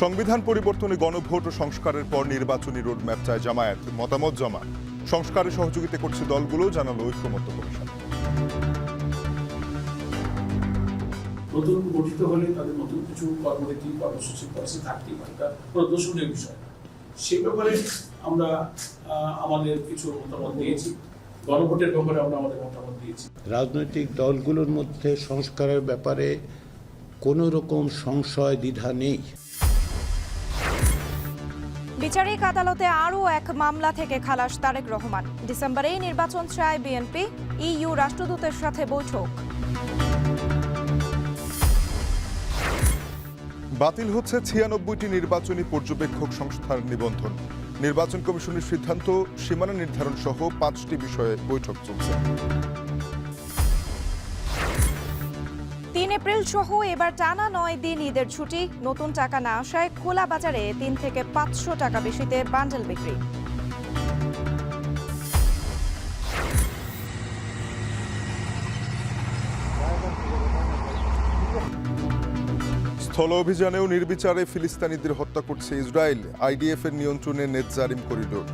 সংবিধান পরিবর্তনে গণভোট ও সংস্কারের পর নির্বাচনী রোডম্যাপ চায় জামায়াত। মতামত জমা, সংস্কারে সহযোগিতা করছে দলগুলো, জানালো ঐক্যমত্য কমিশন। নতুন গঠিত হলে তাদের নতুন কিছু কর্মনীতি কর্মসূচি পলিসি থাকতেই পারে, এটা প্রদর্শনীয় বিষয়। সেই ব্যাপারে আমরা আমাদের কিছু মতামত দিয়েছি, গণভোটের ব্যাপারে আমরা আমাদের মতামত দিয়েছি। রাজনৈতিক দলগুলোর মধ্যে সংস্কারের ব্যাপারে কোনো রকম সংশয় দ্বিধা নেই। বিচারিক আদালতে আরও এক মামলা থেকে খালাস তারেক রহমান। ডিসেম্বরেই নির্বাচন চায় বিএনপি, ইইউ রাষ্ট্রদূতের সাথে বৈঠক। বাতিল হচ্ছে 96টি নির্বাচনী পর্যবেক্ষক সংস্থার নিবন্ধন। নির্বাচন কমিশনের সিদ্ধান্ত, সীমানা নির্ধারণ সহ 5টি বিষয়ে বৈঠক চলছে। 3 এপ্রিল সহ এবার টানা 9 দিন ঈদের ছুটি। নতুন টাকা না আসায় খোলা বাজারে 3 থেকে 500 টাকা বেশিতে বান্ডেল বিক্রি। স্থল অভিযানেও নির্বিচারে ফিলিস্তিনিদের হত্যা করছে ইসরায়েল। আইডিএফ এর নিয়ন্ত্রণে নেতজারিম করিডোর।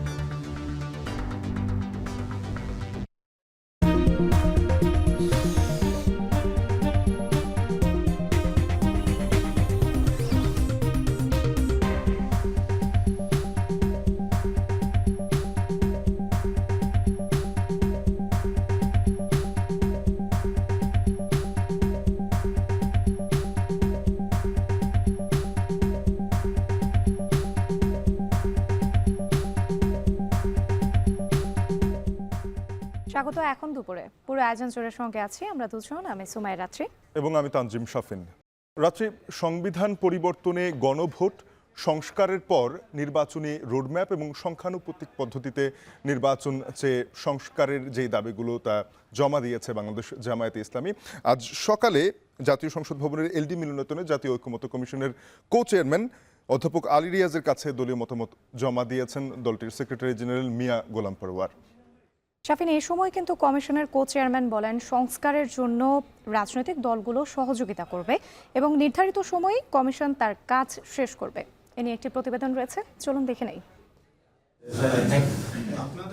স্বাগত এখন দুপুরে। পুরো আয়োজন জোরের সঙ্গে আছি আমরা দুজন, আমি সুমাই রাত্রি এবং আমি তানজিম শাফিন। রাত্রি, সংবিধান পরিবর্তনে গণভোট, সংস্কারের পর নির্বাচনী রোডম্যাপ এবং সংখ্যানুপাতিক পদ্ধতিতে নির্বাচন চেয়ে সংস্কারের যে দাবিগুলো তা জমা দিয়েছে বাংলাদেশ জামায়াতে ইসলামী। আজ সকালে জাতীয় সংসদ ভবনের এলডি মিলনায়তনে জাতীয় ঐক্যমত্য কমিশনের কো চেয়ারম্যান অধ্যাপক আলী রিয়াজের কাছে দলীয় মতামত জমা দিয়েছেন দলটির সেক্রেটারি জেনারেল মিয়া গোলাম পরওয়ার। শাফিন, এই সময় কিন্তু কমিশনের কো চেয়ারম্যান বলেন সংস্কারের জন্য রাজনৈতিক দলগুলো সহযোগিতা করবে এবং নির্ধারিত সময়ে কমিশন তার কাজ শেষ করবে। এ নিয়ে একটি প্রতিবেদন রয়েছে, চলুন দেখে নেই।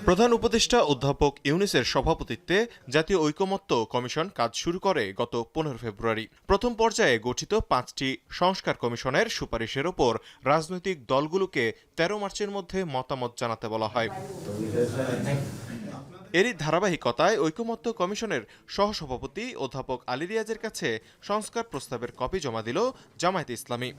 প্রধান উপদেষ্টা অধ্যাপক ইউনূসের সভাপতিত্বে জাতীয় ঐকমত্য কমিশন কাজ শুরু করে গত 15 ফেব্রুয়ারি। প্রথম পর্যায়ে গঠিত 5টি সংস্কার কমিশনের সুপারিশের ওপর রাজনৈতিক দলগুলোকে 13 মার্চের মধ্যে মতামত জানাতে বলা হয়। এরই ধারাবাহিকতায় ঐকমত্য কমিশনের সহসভাপতি অধ্যাপক আলী রিয়াজের কাছে সংস্কার প্রস্তাবের কপি জমা দিল জামায়াতে ইসলামী।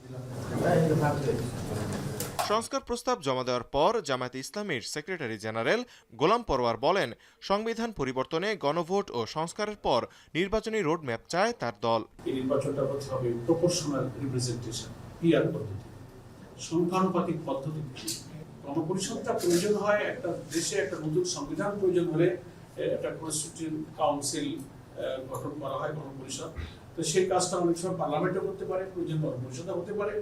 সংস্কার প্রস্তাব জমা দেওয়ার পর জামায়াতে ইসলামীর সেক্রেটারি জেনারেল গোলাম পরওয়ার বলেন, সংবিধান পরিবর্তনে গণভোট ও সংস্কারের পর নির্বাচনী রোডম্যাপ চায় তার দল। এই নির্বাচনটা হতে হবে প্রপোর্শনাল রিপ্রেজেন্টেশন, পিআর পদ্ধতি, সংখ্যানুপাতিক পদ্ধতি। গণপরিষদটা প্রয়োজন হয় একটা দেশে, একটা নতুন সংবিধান প্রয়োজন হলে একটা কনস্টিটিউশন কাউন্সিল গঠন করা হয়, গণপরিষদ। তো সেই কাজটা অনেক সময় পার্লামেন্টে করতে পারে, প্রয়োজন গণপরিষদে হতে পারে,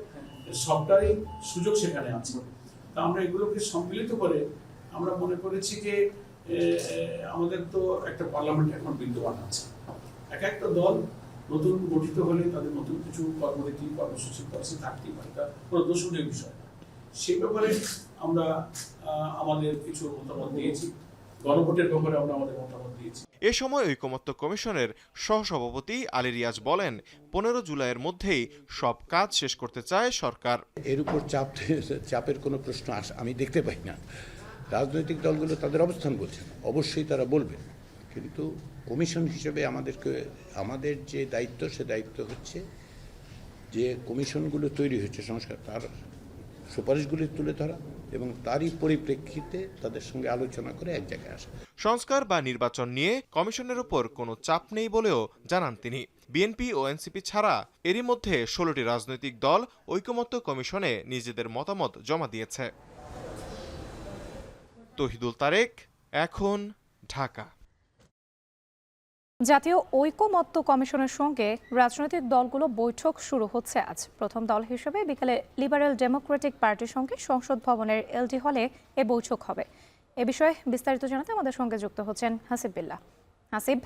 সবটারই সুযোগ সেখানে আছে। তা আমরা এগুলোকে সম্মিলিত করে আমরা মনে করেছি যে আমাদের তো একটা পার্লামেন্ট এখন বিদ্যমান আছে, এক একটা দল নতুন গঠিত হলে তাদের নতুন কিছু কর্মনীতি কর্মসূচি পলিসি থাকতেই পারে, এটা প্রদর্শনীয় বিষয়। সেই ব্যাপারে আমরা আমাদের কিছু মতামত দিয়েছি, গণভোটের ব্যাপারে আমরা আমাদের মতামত দিয়েছি। এ সময় ঐকমত্য কমিশনের সহসভাপতি আলী রিয়াজ বলেন, 15 জুলাইয়ের মধ্যেই সব কাজ শেষ করতে চায় সরকার। এর উপর চাপের কোনো প্রশ্ন আমি দেখতে পাই না। রাজনৈতিক দলগুলো তাদের অবস্থান বলছেন, অবশ্যই তারা বলবেন, কিন্তু কমিশন হিসেবে আমাদের যে দায়িত্ব, সে দায়িত্ব হচ্ছে যে কমিশনগুলো তৈরি হচ্ছে সংস্কার, তার সুপারিশগুলি তুলে ধরা এবং তারই পরিপ্রেক্ষিতে তাদের সঙ্গে আলোচনা করে এক জায়গায় আসা। সংস্কার বা নির্বাচন নিয়ে কমিশনের উপর কোনো চাপ নেই বলেও জানান তিনি। বিএনপি ও এনসিপি ছাড়া এরই মধ্যে 16টি রাজনৈতিক দল ঐকমত্য কমিশনে নিজেদের মতামত জমা দিয়েছে। তৌহিদুল তারেক, এখন, ঢাকা। জাতীয় ঐকমত্য কমিশনের সঙ্গে রাজনৈতিক দলগুলো বৈঠক শুরু হচ্ছে আজ। প্রথম দল হিসেবে বিকেলে লিবারেল ডেমোক্রেটিক পার্টির সঙ্গে সংসদ ভবনের এলডি হলে এ বৈঠক হবে। এ বিষয়ে বিস্তারিত জানাতে আমাদের সঙ্গে যুক্ত হচ্ছেন হাসিব বিল্লাহ। হাসিব,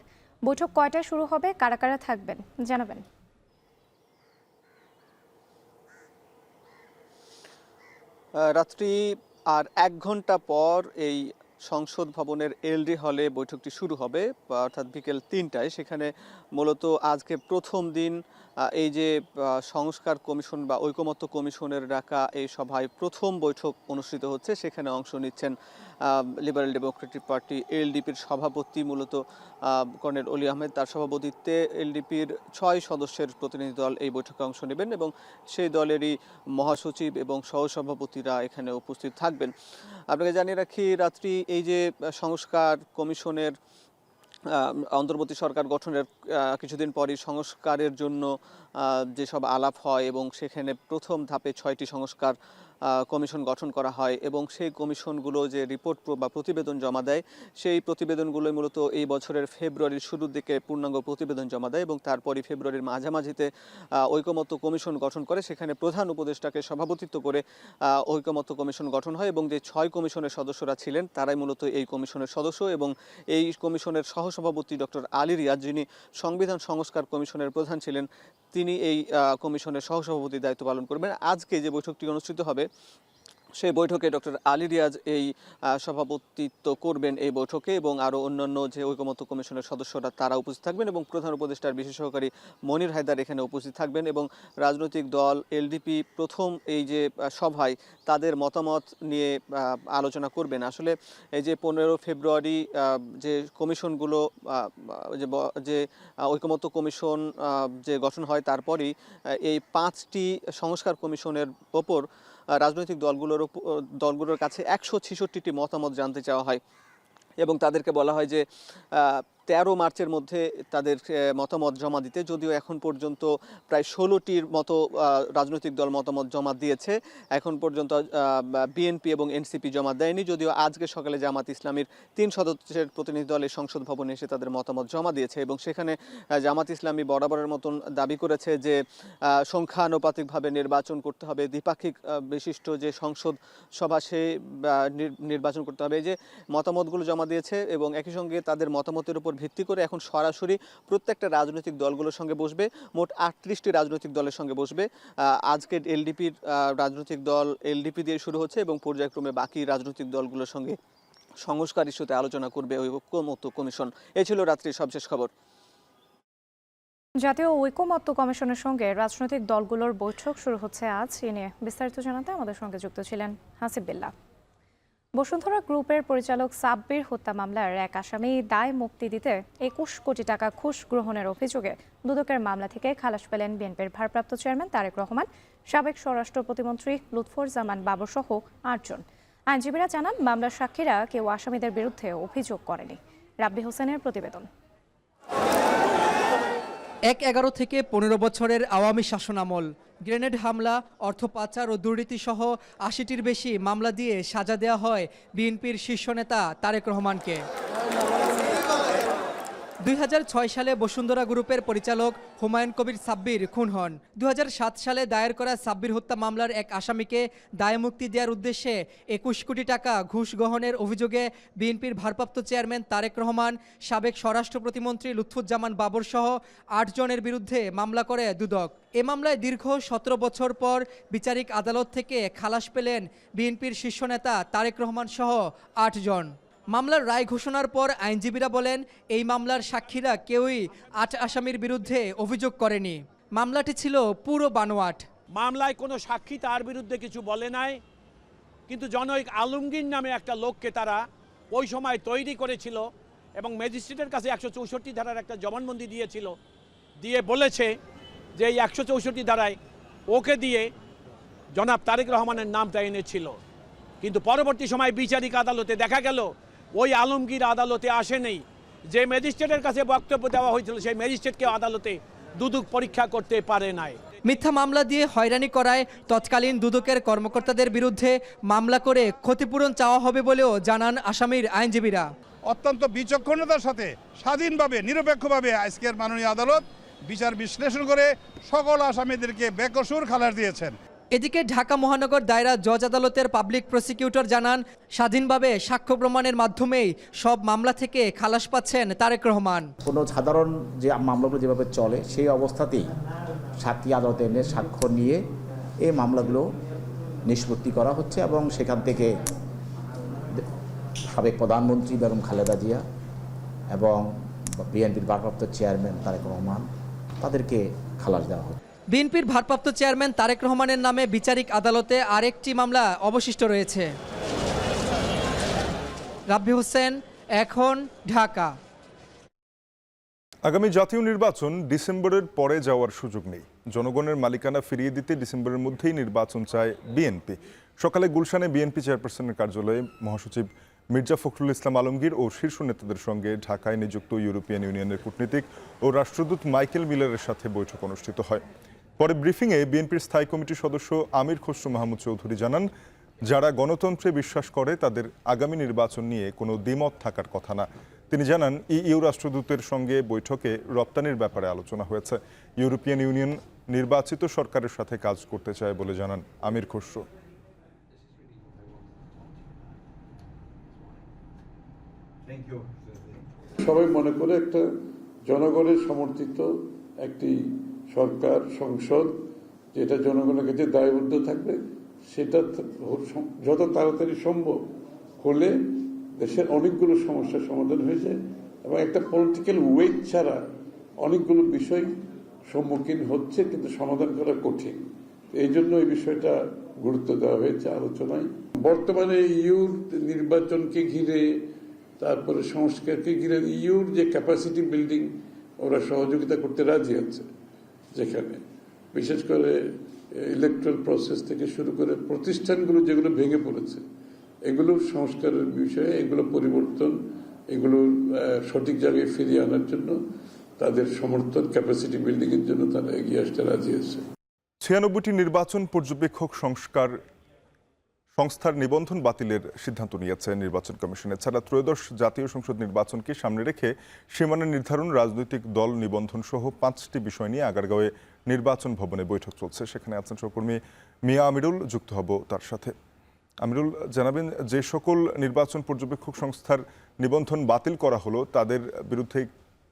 বৈঠক কয়টায় শুরু হবে, কারা কারা থাকবেন জানাবেন? রাত্রি আর 1 ঘন্টা পর এই সংসদ ভবনের এলডি হলে বৈঠকটি শুরু হবে, অর্থাৎ বিকেল 3টায়। সেখানে মূলত আজকে প্রথম দিন এই যে সংস্কার কমিশন বা ঐকমত্য কমিশনের ডাকা এই সভায় প্রথম বৈঠক অনুষ্ঠিত হচ্ছে। সেখানে অংশ নিচ্ছেন লিবারেল ডেমোক্রেটিক পার্টি এলডিপির সভাপতি মূলত কর্নেল অলি আহমেদ। তার সভাপতিত্বে এলডিপির 6 সদস্যের প্রতিনিধি দল এই বৈঠকে অংশ নেবেন এবং সেই দলেরই মহাসচিব এবং সহসভাপতিরা এখানে উপস্থিত থাকবেন। আপনাকে জানিয়ে রাখি, রাত্রি এই যে সংস্কার কমিশনের অন্তর্বর্তী সরকার গঠনের কিছুদিন পরই সংস্কারের জন্য যেসব আলাপ হয় এবং সেখানে প্রথম ধাপে 6টি সংস্কার কমিশন গঠন করা হয় এবং সেই কমিশনগুলো যে রিপোর্ট বা প্রতিবেদন জমা দেয়, সেই প্রতিবেদনগুলো মূলত এই বছরের ফেব্রুয়ারির শুরুর দিকে পূর্ণাঙ্গ প্রতিবেদন জমা দেয় এবং তারপরই ফেব্রুয়ারির মাঝামাঝিতে ঐকমত্য কমিশন গঠন করে। সেখানে প্রধান উপদেষ্টাকে সভাপতিত্ব করে ঐকমত্য কমিশন গঠন হয় এবং যে 6 কমিশনের সদস্যরা ছিলেন তারাই মূলত এই কমিশনের সদস্য এবং এই কমিশনের সহসভাপতি ডক্টর আলী রিয়াজ, যিনি সংবিধান সংস্কার কমিশনের প্রধান ছিলেন, তিনি এই কমিশনের সহসভাপতির দায়িত্ব পালন করবেন। আজকে যে বৈঠকটি অনুষ্ঠিত হবে সেই বৈঠকে ডক্টর আলী রিয়াজ এই সভাপতিত্ব করবেন এই বৈঠকে এবং আরও অন্যান্য যে ঐকমত্য কমিশনের সদস্যরা তারা উপস্থিত থাকবেন এবং প্রধান উপদেষ্টার বিশেষ সহকারী মনির হায়দার এখানে উপস্থিত থাকবেন এবং রাজনৈতিক দল এলডিপি প্রথম এই যে সভায় তাদের মতামত নিয়ে আলোচনা করবেন। আসলে এই যে 15 ফেব্রুয়ারি যে কমিশনগুলো যে ঐকমত্য কমিশন যে গঠন হয়, তারপরই এই 5টি সংস্কার কমিশনের ওপর রাজনৈতিক দলগুলোর কাছে 166টি মতামত জানতে চাওয়া হয় এবং তাদেরকে বলা হয় যে 13 মার্চের মধ্যে তাদের মতামত জমা দিতে। যদিও এখন পর্যন্ত প্রায় 16টির মতো রাজনৈতিক দল মতামত জমা দিয়েছে, এখন পর্যন্ত বিএনপি এবং এনসিপি জমা দেয়নি। যদিও আজকে সকালে জামাত ইসলামীর 3 সদস্যের প্রতিনিধি দল এই সংসদ ভবনে এসে তাদের মতামত জমা দিয়েছে এবং সেখানে জামাত ইসলামী বরাবরের মতন দাবি করেছে যে সংখ্যানুপাতিকভাবে নির্বাচন করতে হবে, দ্বিপাক্ষিক বিশিষ্ট যে সংসদ সভা সে নির্বাচন করতে হবে। এই যে মতামতগুলো জমা দিয়েছে এবং একই সঙ্গে তাদের মতামতের উপর ভিত্তি করে এখন সরাসরি প্রত্যেকটা রাজনৈতিক দলগুলোর সঙ্গে বসবে, মোট 38টি রাজনৈতিক দলের সঙ্গে বসবে। আজকে এলডিপির রাজনৈতিক দল এলডিপি দিয়ে শুরু হচ্ছে এবং পর্যায়ক্রমে বাকি রাজনৈতিক দলগুলোর সঙ্গে সংস্কার ইস্যুতে আলোচনা করবে ওই ঐকমত্য কমিশন। এই ছিল রাত্রির সবশেষ খবর। জাতীয় ঐকমত্য কমিশনের সঙ্গে রাজনৈতিক দলগুলোর বৈঠক শুরু হচ্ছে আজ। এ নিয়ে বিস্তারিত জানাতে আমাদের সঙ্গে যুক্ত ছিলেন হাসিব বিল্লাহ। বসুন্ধরা গ্রুপের পরিচালক সাব্বির হত্যা মামলার এক আসামি দায় মুক্তি দিতে 21 কোটি টাকা ঘুষ গ্রহণের অভিযোগে দুদকের মামলা থেকে খালাস পেলেন বিএনপির ভারপ্রাপ্ত চেয়ারম্যান তারেক রহমান, সাবেক স্বরাষ্ট্র প্রতিমন্ত্রী লুৎফুজ্জামান বাবর সহ 8 জন। আইনজীবীরা জানান, মামলার সাক্ষীরা কেউ আসামিদের বিরুদ্ধে অভিযোগ করেনি। রাব্বি হোসেনের প্রতিবেদন। 11 থেকে 15 বছরের আওয়ামী শাসনামল, গ্রেনেড হামলা, অর্থ পাচার ও দুর্নীতি সহ 80টির বেশি মামলা দিয়ে সাজা দেওয়া হয় বিএনপির শীর্ষ নেতা তারেক রহমানকে। 2006 সালে বসুন্ধরা গ্রুপের পরিচালক হুমায়ুন কবির সাব্বির খুন হন। 2007 সালে দায়ের করা সাব্বির হত্যা মামলার এক আসামিকে দায়মুক্তি দেওয়ার উদ্দেশ্যে 21 কোটি টাকা ঘুষ গ্রহণের অভিযোগে বিএনপির ভারপ্রাপ্ত চেয়ারম্যান তারেক রহমান, সাবেক স্বরাষ্ট্র প্রতিমন্ত্রী লুৎফুজ্জামান বাবর সহ 8 জনের বিরুদ্ধে মামলা করে দুদক। এ মামলায় দীর্ঘ 17 বছর পর বিচারিক আদালত থেকে খালাস পেলেন বিএনপির শীর্ষ নেতা তারেক রহমান সহ 8 জন। মামলার রায় ঘোষণার পর আইনজীবীরা বলেন, এই মামলার সাক্ষীরা কেউই 8 আসামির বিরুদ্ধে অভিযোগ করেনি। মামলাটি ছিল পুরো বানোয়াট। মামলায় কোনো সাক্ষী তার বিরুদ্ধে কিছু বলে নাই, কিন্তু জনৈক আলমগীর নামে একটা লোককে তারা ওই সময় তৈরি করেছিল এবং ম্যাজিস্ট্রেটের কাছে 164 ধারার একটা জবানবন্দি দিয়েছিল, দিয়ে বলেছে যে এই 164 ধারায় ওকে দিয়ে জনাব তারেক রহমানের নামটা এনেছিল। কিন্তু পরবর্তী সময় বিচারিক আদালতে দেখা গেল ওই আলমগীর আদালতে আসেনি। যে ম্যাজিস্ট্রেটের কাছে বক্তব্য দেওয়া হয়েছিল সেই ম্যাজিস্ট্রেটকে আদালতে দুদক পরীক্ষা করতে পারে নাই। মিথ্যা মামলা দিয়ে হয়রানি করায় তৎকালীন দুদকের কর্মকর্তাদের বিরুদ্ধে মামলা করে ক্ষতিপূরণ চাওয়া হবে বলেও জানান আসামির আইনজীবীরা। অত্যন্ত বিচক্ষণতার সাথে স্বাধীনভাবে নিরপেক্ষভাবে আজকের মাননীয় আদালত বিচার বিশ্লেষণ করে সকল আসামিদেরকে বেকসুর খালাস দিয়েছেন। এদিকে ঢাকা মহানগর দায়রা জজ আদালতের পাবলিক প্রসিকিউটর জানান, স্বাধীনভাবে সাক্ষ্য প্রমাণের মাধ্যমেই সব মামলা থেকে খালাস পাচ্ছেন তারেক রহমান। কোনো সাধারণ যে মামলাগুলো যেভাবে চলে সেই অবস্থাতেই সাক্ষী আদালতে এনে সাক্ষ্য নিয়ে এই মামলাগুলো নিষ্পত্তি করা হচ্ছে এবং সেখান থেকে সাবেক প্রধানমন্ত্রী বেগম খালেদা জিয়া এবং বিএনপির ভারপ্রাপ্ত চেয়ারম্যান তারেক রহমান তাদেরকে খালাস দেওয়া হচ্ছে। বিএনপির ভারপ্রাপ্ত চেয়ারম্যান তারেক রহমানের নামে বিচারিক আদালতে আরেকটি মামলা অবশিষ্ট রয়েছে। রাব্বি হোসেন, এখন, ঢাকা। আগামী জাতীয় নির্বাচন ডিসেম্বরের পরে যাওয়ার সুযোগ নেই। জনগণের মালিকানা ফিরিয়ে দিতে ডিসেম্বরের মধ্যেই নির্বাচন চায় বিএনপি। সকালে গুলশানে বিএনপি চেয়ারপারসনের কার্যালয়ে মহাসচিব মির্জা ফখরুল ইসলাম আলমগীর ও শীর্ষ নেতাদের সঙ্গে ঢাকায় নিযুক্ত ইউরোপিয়ান ইউনিয়নের কূটনীতিক ও রাষ্ট্রদূত মাইকেল মিলারের সাথে বৈঠক অনুষ্ঠিত হয়। পরে ব্রিফিংয়ে বিএনপির স্থায়ী কমিটির সদস্য আমির খসরু মাহমুদ চৌধুরী জানান, যারা গণতন্ত্রে বিশ্বাস করে তাদের আগামী নির্বাচন নিয়ে কোনো দ্বিমত থাকার কথা না। তিনি জানান, ইইউ রাষ্ট্রদূতের সঙ্গে বৈঠকে রপ্তানির ব্যাপারে আলোচনা হয়েছে। ইউরোপিয়ান ইউনিয়ন নির্বাচিত সরকারের সাথে কাজ করতে চায় বলে জানান আমির খসরু। সবাই মনে করে একটা জনগণের সমর্থিত একটি সরকার, সংসদ যেটা জনগণের কাছে দায়বদ্ধ থাকবে, সেটা যত তাড়াতাড়ি সম্ভব হলে দেশের অনেকগুলো সমস্যার সমাধান হয়ে যায় এবং একটা পলিটিক্যাল ওয়েট ছাড়া অনেকগুলো বিষয় সম্মুখীন হচ্ছে কিন্তু সমাধান করা কঠিন। এই জন্য এই বিষয়টা গুরুত্ব দেওয়া হয়েছে আলোচনায়। বর্তমানে ইউর নির্বাচনকে ঘিরে, তারপরে সংস্কারকে ঘিরে ইউর যে ক্যাপাসিটি বিল্ডিং ওরা সহযোগিতা করতে রাজি আছে, যেখানে বিশেষ করে ইলেকট্রাল প্রসেস থেকে শুরু করে প্রতিষ্ঠানগুলো যেগুলো ভেঙে পড়েছে এগুলোর সংস্কারের বিষয়ে, এগুলো পরিবর্তন, এগুলো সঠিক জায়গায় ফিরিয়ে আনার জন্য তাদের সমর্থন, ক্যাপাসিটি বিল্ডিং এর জন্য তারা এগিয়ে আসতে রাজি আছে। 96টি নির্বাচন পর্যবেক্ষক সংস্থার নিবন্ধন বাতিলের সিদ্ধান্ত নিয়েছে নির্বাচন কমিশন। এছাড়া ত্রয়োদশ জাতীয় সংসদ নির্বাচনকে সামনে রেখে সীমানা নির্ধারণ, রাজনৈতিক দল নিবন্ধন সহ 5টি বিষয় নিয়ে আগারগাঁওয়ে নির্বাচন ভবনে বৈঠক চলছে। সেখানে আছেন সহকর্মী মিয়া আমিরুল, যুক্ত হব তার সাথে। আমিরুল, জানাবেন যে সকল নির্বাচন পর্যবেক্ষক সংস্থার নিবন্ধন বাতিল করা হলো তাদের বিরুদ্ধে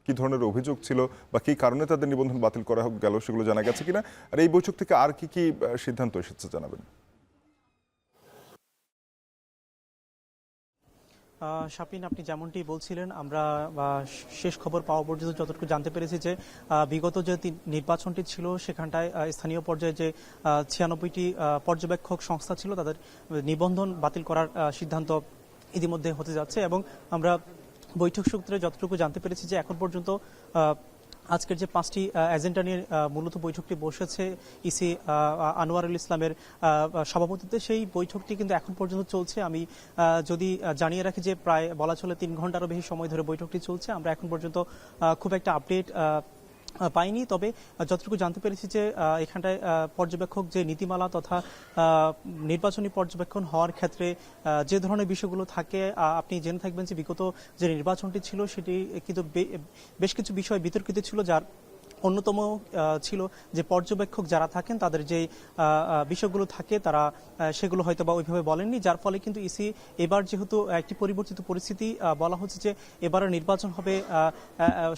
কি ধরনের অভিযোগ ছিল বা কি কারণে তাদের নিবন্ধন বাতিল করা গেল সেগুলো জানা গেছে কিনা, আর এই বৈঠক থেকে আর কি কি সিদ্ধান্ত এসেছে জানাবেন। শাপিন, আপনি যেমনটি বলছিলেন, আমরা শেষ খবর পাওয়া পর্যন্ত যতটুকু জানতে পেরেছি যে বিগত যে নির্বাচনটি ছিল সেখানটায় স্থানীয় পর্যায়ে যে 96টি পর্যবেক্ষক সংস্থা ছিল তাদের নিবন্ধন বাতিল করার সিদ্ধান্ত ইতিমধ্যে হতে যাচ্ছে এবং আমরা বৈঠক সূত্রে যতটুকু জানতে পেরেছি যে এখন পর্যন্ত আজকের যে 5টি এজেন্ডা নিয়ে মূলত বৈঠকটি বসেছে ইসি আনোয়ারুল ইসলামের সভাপতিত্বে, সেই বৈঠকটি কিন্তু এখন পর্যন্ত চলছে। আমি যদি জানিয়ে রাখি যে প্রায় বলা চলে 3 ঘন্টারও বেশি সময় ধরে বৈঠকটি চলছে। আমরা এখন পর্যন্ত খুব একটা আপডেট পাইনি, তবে যতটুকু জানতে পেরেছি যে এখানটায় পর্যবেক্ষক যে নীতিমালা তথা নির্বাচনী পর্যবেক্ষণ হওয়ার ক্ষেত্রে যে ধরনের বিষয়গুলো থাকে, আপনি জেনে থাকবেন যে বিগত যে নির্বাচনটি ছিল সেটি কিন্তু বেশ কিছু বিষয় বিতর্কিত ছিল, যার অন্যতম ছিল যে পর্যবেক্ষক যারা থাকেন তাদের যে বিষয়গুলো থাকে তারা সেগুলো হয়তো বা ওইভাবে বলেননি, যার ফলে কিন্তু ইসি এবার যেহেতু একটি পরিবর্তিত পরিস্থিতি, বলা হচ্ছে যে এবারের নির্বাচন হবে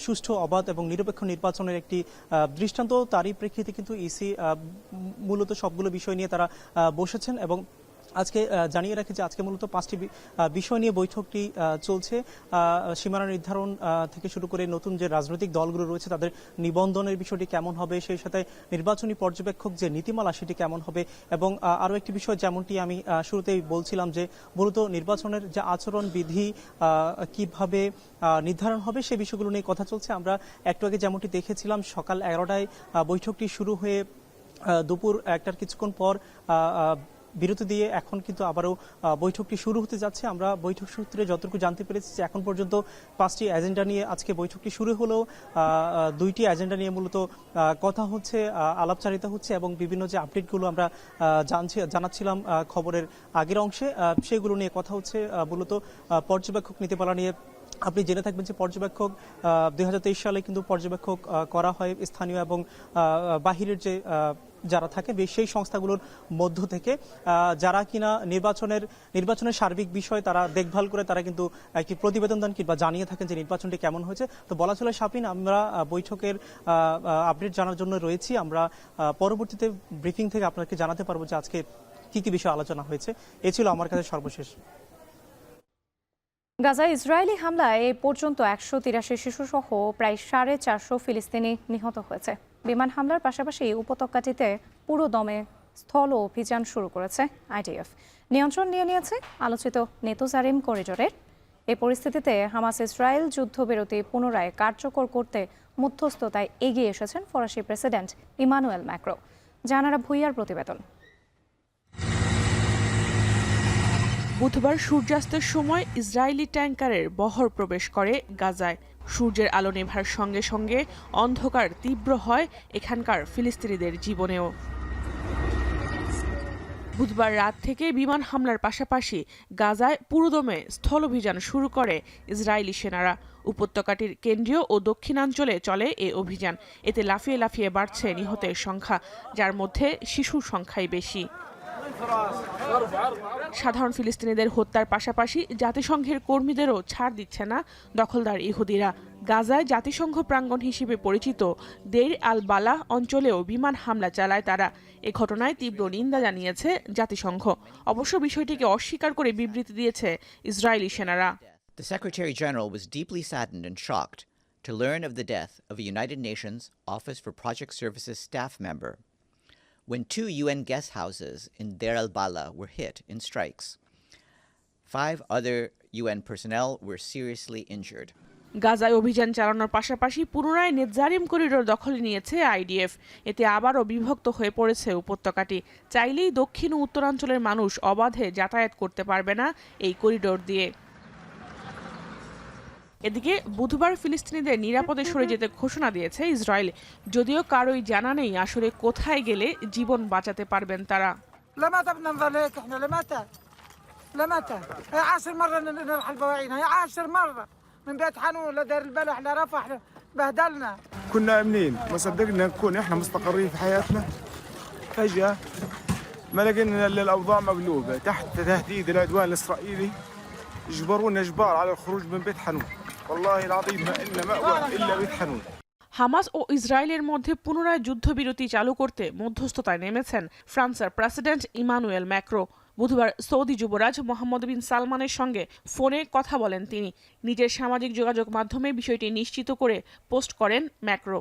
সুষ্ঠু, অবাধ এবং নিরপেক্ষ নির্বাচনের একটি দৃষ্টান্ত। তারই প্রেক্ষিতে কিন্তু ইসি মূলত সবগুলো বিষয় নিয়ে তারা বসেছেন এবং আজকে জানিয়ে রাখি যে আজকে মূলত 5টি বিষয় নিয়ে বৈঠকটি চলছে। সীমানা নির্ধারণ থেকে শুরু করে নতুন যে রাজনৈতিক দলগুলো রয়েছে তাদের নিবন্ধনের বিষয়টি কেমন হবে, সেই সাথে নির্বাচনী পর্যবেক্ষক যে নীতিমালা সেটি কেমন হবে এবং আরও একটি বিষয় যেমনটি আমি শুরুতেই বলছিলাম যে মূলত নির্বাচনের যে আচরণ বিধি কিভাবে নির্ধারণ হবে সেই বিষয়গুলো নিয়ে কথা চলছে। আমরা একটু আগে যেমনটি দেখেছিলাম সকাল 11টায় বৈঠকটি শুরু হয়ে দুপুর 1টার কিছুক্ষণ পর বিরতি দিয়ে এখন কিন্তু আবারও বৈঠকটি শুরু হতে যাচ্ছে। আমরা বৈঠক সূত্রে যতটুকু জানতে পেরেছি যে এখন পর্যন্ত 5টি এজেন্ডা নিয়ে আজকে বৈঠকটি শুরু হলেও 2টি এজেন্ডা নিয়ে মূলত কথা হচ্ছে, আলাপচারিতা হচ্ছে এবং বিভিন্ন যে আপডেটগুলো আমরা জানাচ্ছিলাম খবরের আগের অংশে সেগুলো নিয়ে কথা হচ্ছে। মূলত পর্যবেক্ষক নীতিমালা নিয়ে আপনি জেনে থাকবেন যে পর্যবেক্ষক 2023 সালে কিন্তু পর্যবেক্ষক করা হয় স্থানীয় এবং বাহিরের যে যারা থাকে সেই সংস্থাগুলোর মধ্য থেকে, যারা কিনা নির্বাচনের সার্বিক বিষয় তারা দেখভাল করে তারা কিন্তু একটি প্রতিবেদন দেন কিংবা জানিয়ে থাকেন যে নির্বাচনটি কেমন হয়েছে। তো বলা চলে শাপিন, আমরা বৈঠকের আপডেট জানার জন্য রয়েছি। আমরা পরবর্তীতে ব্রিফিং থেকে আপনাকে জানাতে পারবো যে আজকে কি কি বিষয় আলোচনা হয়েছে। এ ছিল আমার কাছে সর্বশেষ। গাজায় ইসরায়েলি হামলায় এ পর্যন্ত 183 শিশুসহ প্রায় 450 ফিলিস্তিনি নিহত হয়েছে। বিমান হামলার পাশাপাশি উপত্যকাটিতে পুরো দমে স্থল অভিযান শুরু করেছে আইডিএফ। নিয়ন্ত্রণ নিয়ে নিয়েছে আলোচিত নেতুজারিম করিডোরের। এই পরিস্থিতিতে হামাস ইসরায়েল যুদ্ধবিরতি পুনরায় কার্যকর করতে মধ্যস্থতায় এগিয়ে এসেছেন ফরাসি প্রেসিডেন্ট ইমানুয়েল ম্যাক্রো। জানারা ভুইয়ার প্রতিবেদন। বুধবার সূর্যাস্তের সময় ইসরায়েলি ট্যাঙ্কারের বহর প্রবেশ করে গাজায়। সূর্যের আলো নেভার সঙ্গে সঙ্গে অন্ধকার তীব্র হয় এখানকার ফিলিস্তিনিদের জীবনেও। বুধবার রাত থেকে বিমান হামলার পাশাপাশি গাজায় পুরোদমে স্থলাভিযান শুরু করে ইসরায়েলি সেনারা। উপত্যকাটির কেন্দ্রীয় ও দক্ষিণাঞ্চলে চলে এ অভিযান। এতে লাফিয়ে লাফিয়ে বাড়ছে নিহতের সংখ্যা, যার মধ্যে শিশুর সংখ্যাই বেশি। সাধারণ ফিলিস্তিনিদের হত্যার পাশাপাশি জাতিসংঘের কর্মীদেরও ছাড় দিচ্ছে না দখলদার ইহুদিরা। গাজায় জাতিসংঘ প্রাঙ্গণ হিসেবে পরিচিত দেইর আল বালাহ অঞ্চলেও বিমান হামলা চালায় তারা। এ ঘটনায় তীব্র নিন্দা জানিয়েছে জাতিসংঘ। অবশ্য বিষয়টিকে অস্বীকার করে বিবৃতি দিয়েছে ইসরায়েলি সেনারা। The Secretary General was deeply saddened and shocked to learn of the death of a United Nations Office for Project Services staff member when 2 UN guest houses in Deir al-Balah were hit in strikes. 5 other UN personnel were seriously injured. গাজায় অভিযান চালানোর পাশাপাশি পুনরায় Netzarim corridor দখলে নিয়েছে IDF. এতে আবারও বিভক্ত হয়ে পড়েছে উপত্যকাটি। চাইলেই দক্ষিণ ও উত্তরাঞ্চলের মানুষ অবাধে যাতায়াত করতে পারবে না এই করিডোর দিয়ে। এদিকে বুধবার ফিলিস্তিনিদের নিরাপদে সরে যেতে ঘোষণা দিয়েছে ইসরায়েল, যদিও কারোই জানা নেই আসলে কোথায় গেলে জীবন বাঁচাতে পারবেন তারা। من بيت حنون لدير البلح لرفح بهدلنا. كنا امنين ما صدقنا نكون احنا مستقرين في حياتنا. فجأة ما لقينا الا الاوضاع مقلوبة تحت تهديد العدوان الاسرائيلي. اجبرونا اجبار على الخروج من بيت حنون. والله العظيم ما إلنا مأوى الا بيت حنون. হামাস ও ইসরায়েলের মধ্যে পুনরায় যুদ্ধবিরতি চালু করতে মধ্যস্থতায় নেমেছেন ফ্রান্সের প্রেসিডেন্ট ইমানুয়েল ম্যাক্রো। বুধবার সৌদি যুবরাজ মোহাম্মদ বিন সালমানের সঙ্গে ফোনে কথা বলেন তিনি। নিজের সামাজিক যোগাযোগ মাধ্যমে বিষয়টি নিশ্চিত করে পোস্ট করেন ম্যাক্রো।